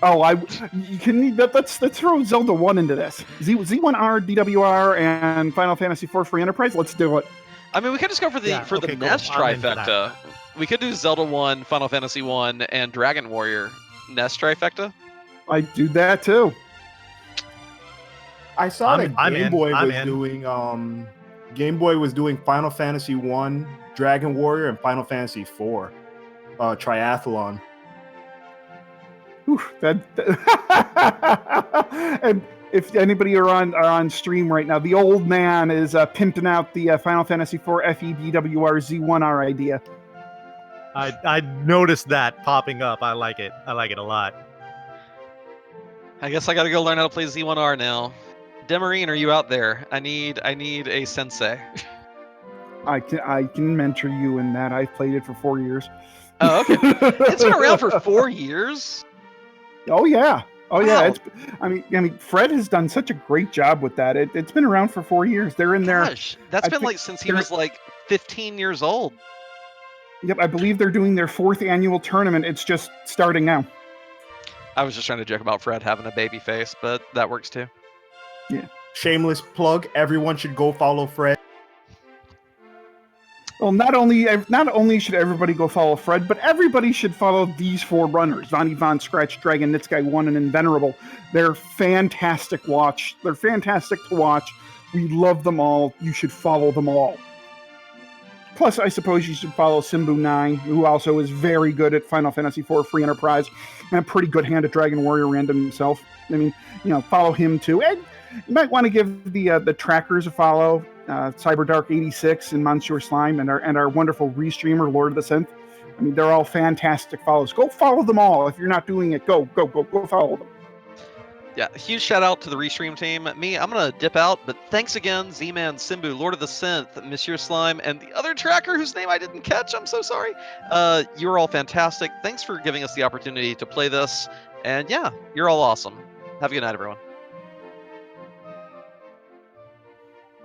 Oh, let's throw Zelda 1 into this. Z1R, DWR, and Final Fantasy IV Free Enterprise. Let's do it. I mean, we could just go for the cool. NES I'm into trifecta. that. We could do Zelda 1, Final Fantasy 1, and Dragon Warrior NES trifecta. I do that too. I saw that Game Boy was in. doing Game Boy was doing Final Fantasy 1, Dragon Warrior, and Final Fantasy 4 triathlon. Whew, and if anybody are on stream right now, the old man is pimping out the Final Fantasy IV FEDWR Z1R idea. I noticed that popping up. I like it. I like it a lot. I guess I gotta go learn how to play Z1R now. Demarine, are you out there? I need a sensei. I can mentor you in that. I've played it for 4 years. Oh, okay. It's been around for 4 years. Oh yeah. Oh yeah. Wow. I mean, Fred has done such a great job with that. It's been around for 4 years. They're in there. Gosh, that's been like since he was like 15 years old. Yep, I believe they're doing their 4th annual tournament. It's just starting now. I was just trying to joke about Fred having a baby face, but that works too. Yeah. Shameless plug. Everyone should go follow Fred. Well, not only should everybody go follow Fred, but everybody should follow these 4 runners: Von, Scratch Dragon, nitzguy1, and Invenerable. They're fantastic to watch. We love them all. You should follow them all. Plus, I suppose you should follow Simbu9, who also is very good at Final Fantasy IV Free Enterprise and a pretty good hand at Dragon Warrior Random himself. I mean, follow him too. And you might want to give the trackers a follow. CyberDark86 and Monsieur Slime and our wonderful restreamer Lord of the Synth. I mean, they're all fantastic follows. Go follow them all. If you're not doing it, go follow them. Yeah, huge shout out to the Restream team. Me, I'm gonna dip out, but thanks again, Z-Man, Simbu, Lord of the Synth, Monsieur Slime, and the other tracker whose name I didn't catch. I'm so sorry. You're all fantastic. Thanks for giving us the opportunity to play this. And yeah, you're all awesome. Have a good night, everyone.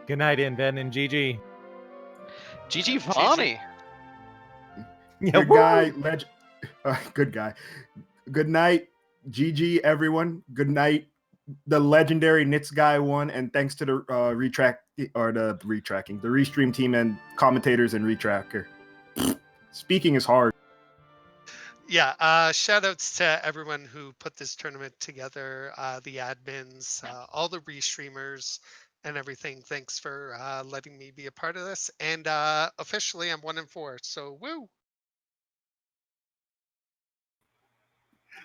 Good night, Inven and GG. GG Vani. Good guy, good guy. Good night, GG everyone. Good night, the legendary nitzguy1, and thanks to the restream team and commentators and retracker. Speaking is hard. Yeah, shout outs to everyone who put this tournament together, the admins, all the restreamers and everything. Thanks for letting me be a part of this. And officially I'm 1-4, so woo!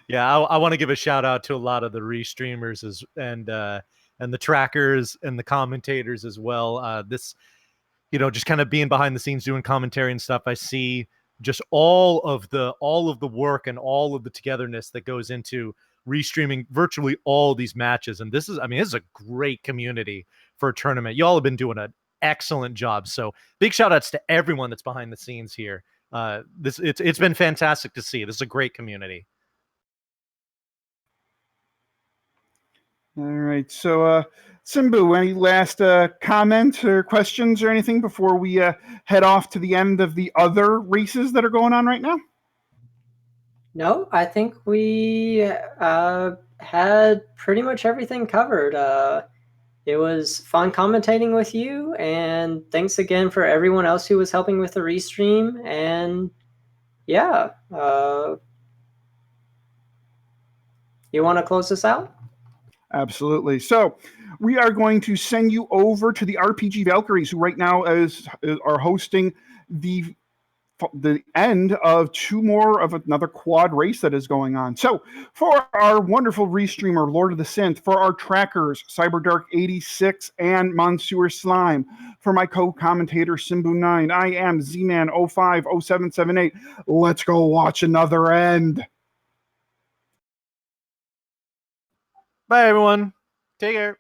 Yeah, I want to give a shout out to a lot of the restreamers and the trackers and the commentators as well. This, just kind of being behind the scenes doing commentary and stuff, I see just all of the work and all of the togetherness that goes into restreaming virtually all these matches. And this is a great community for a tournament. Y'all have been doing an excellent job. So big shout outs to everyone that's behind the scenes here. It's been fantastic to see. This is a great community. All right. So, Simbu, any last comments or questions or anything before we head off to the end of the other races that are going on right now? No, I think we had pretty much everything covered. It was fun commentating with you, and thanks again for everyone else who was helping with the restream. And yeah, you want to close this out? Absolutely. So we are going to send you over to the RPG Valkyries, who right now are hosting the end of two more of another quad race that is going on. So for our wonderful restreamer, Lord of the Synth, for our trackers, CyberDark86 and Monsieur Slime, for my co-commentator, Simbu9, I am Z-Man050778. Let's go watch another end. Bye, everyone. Take care.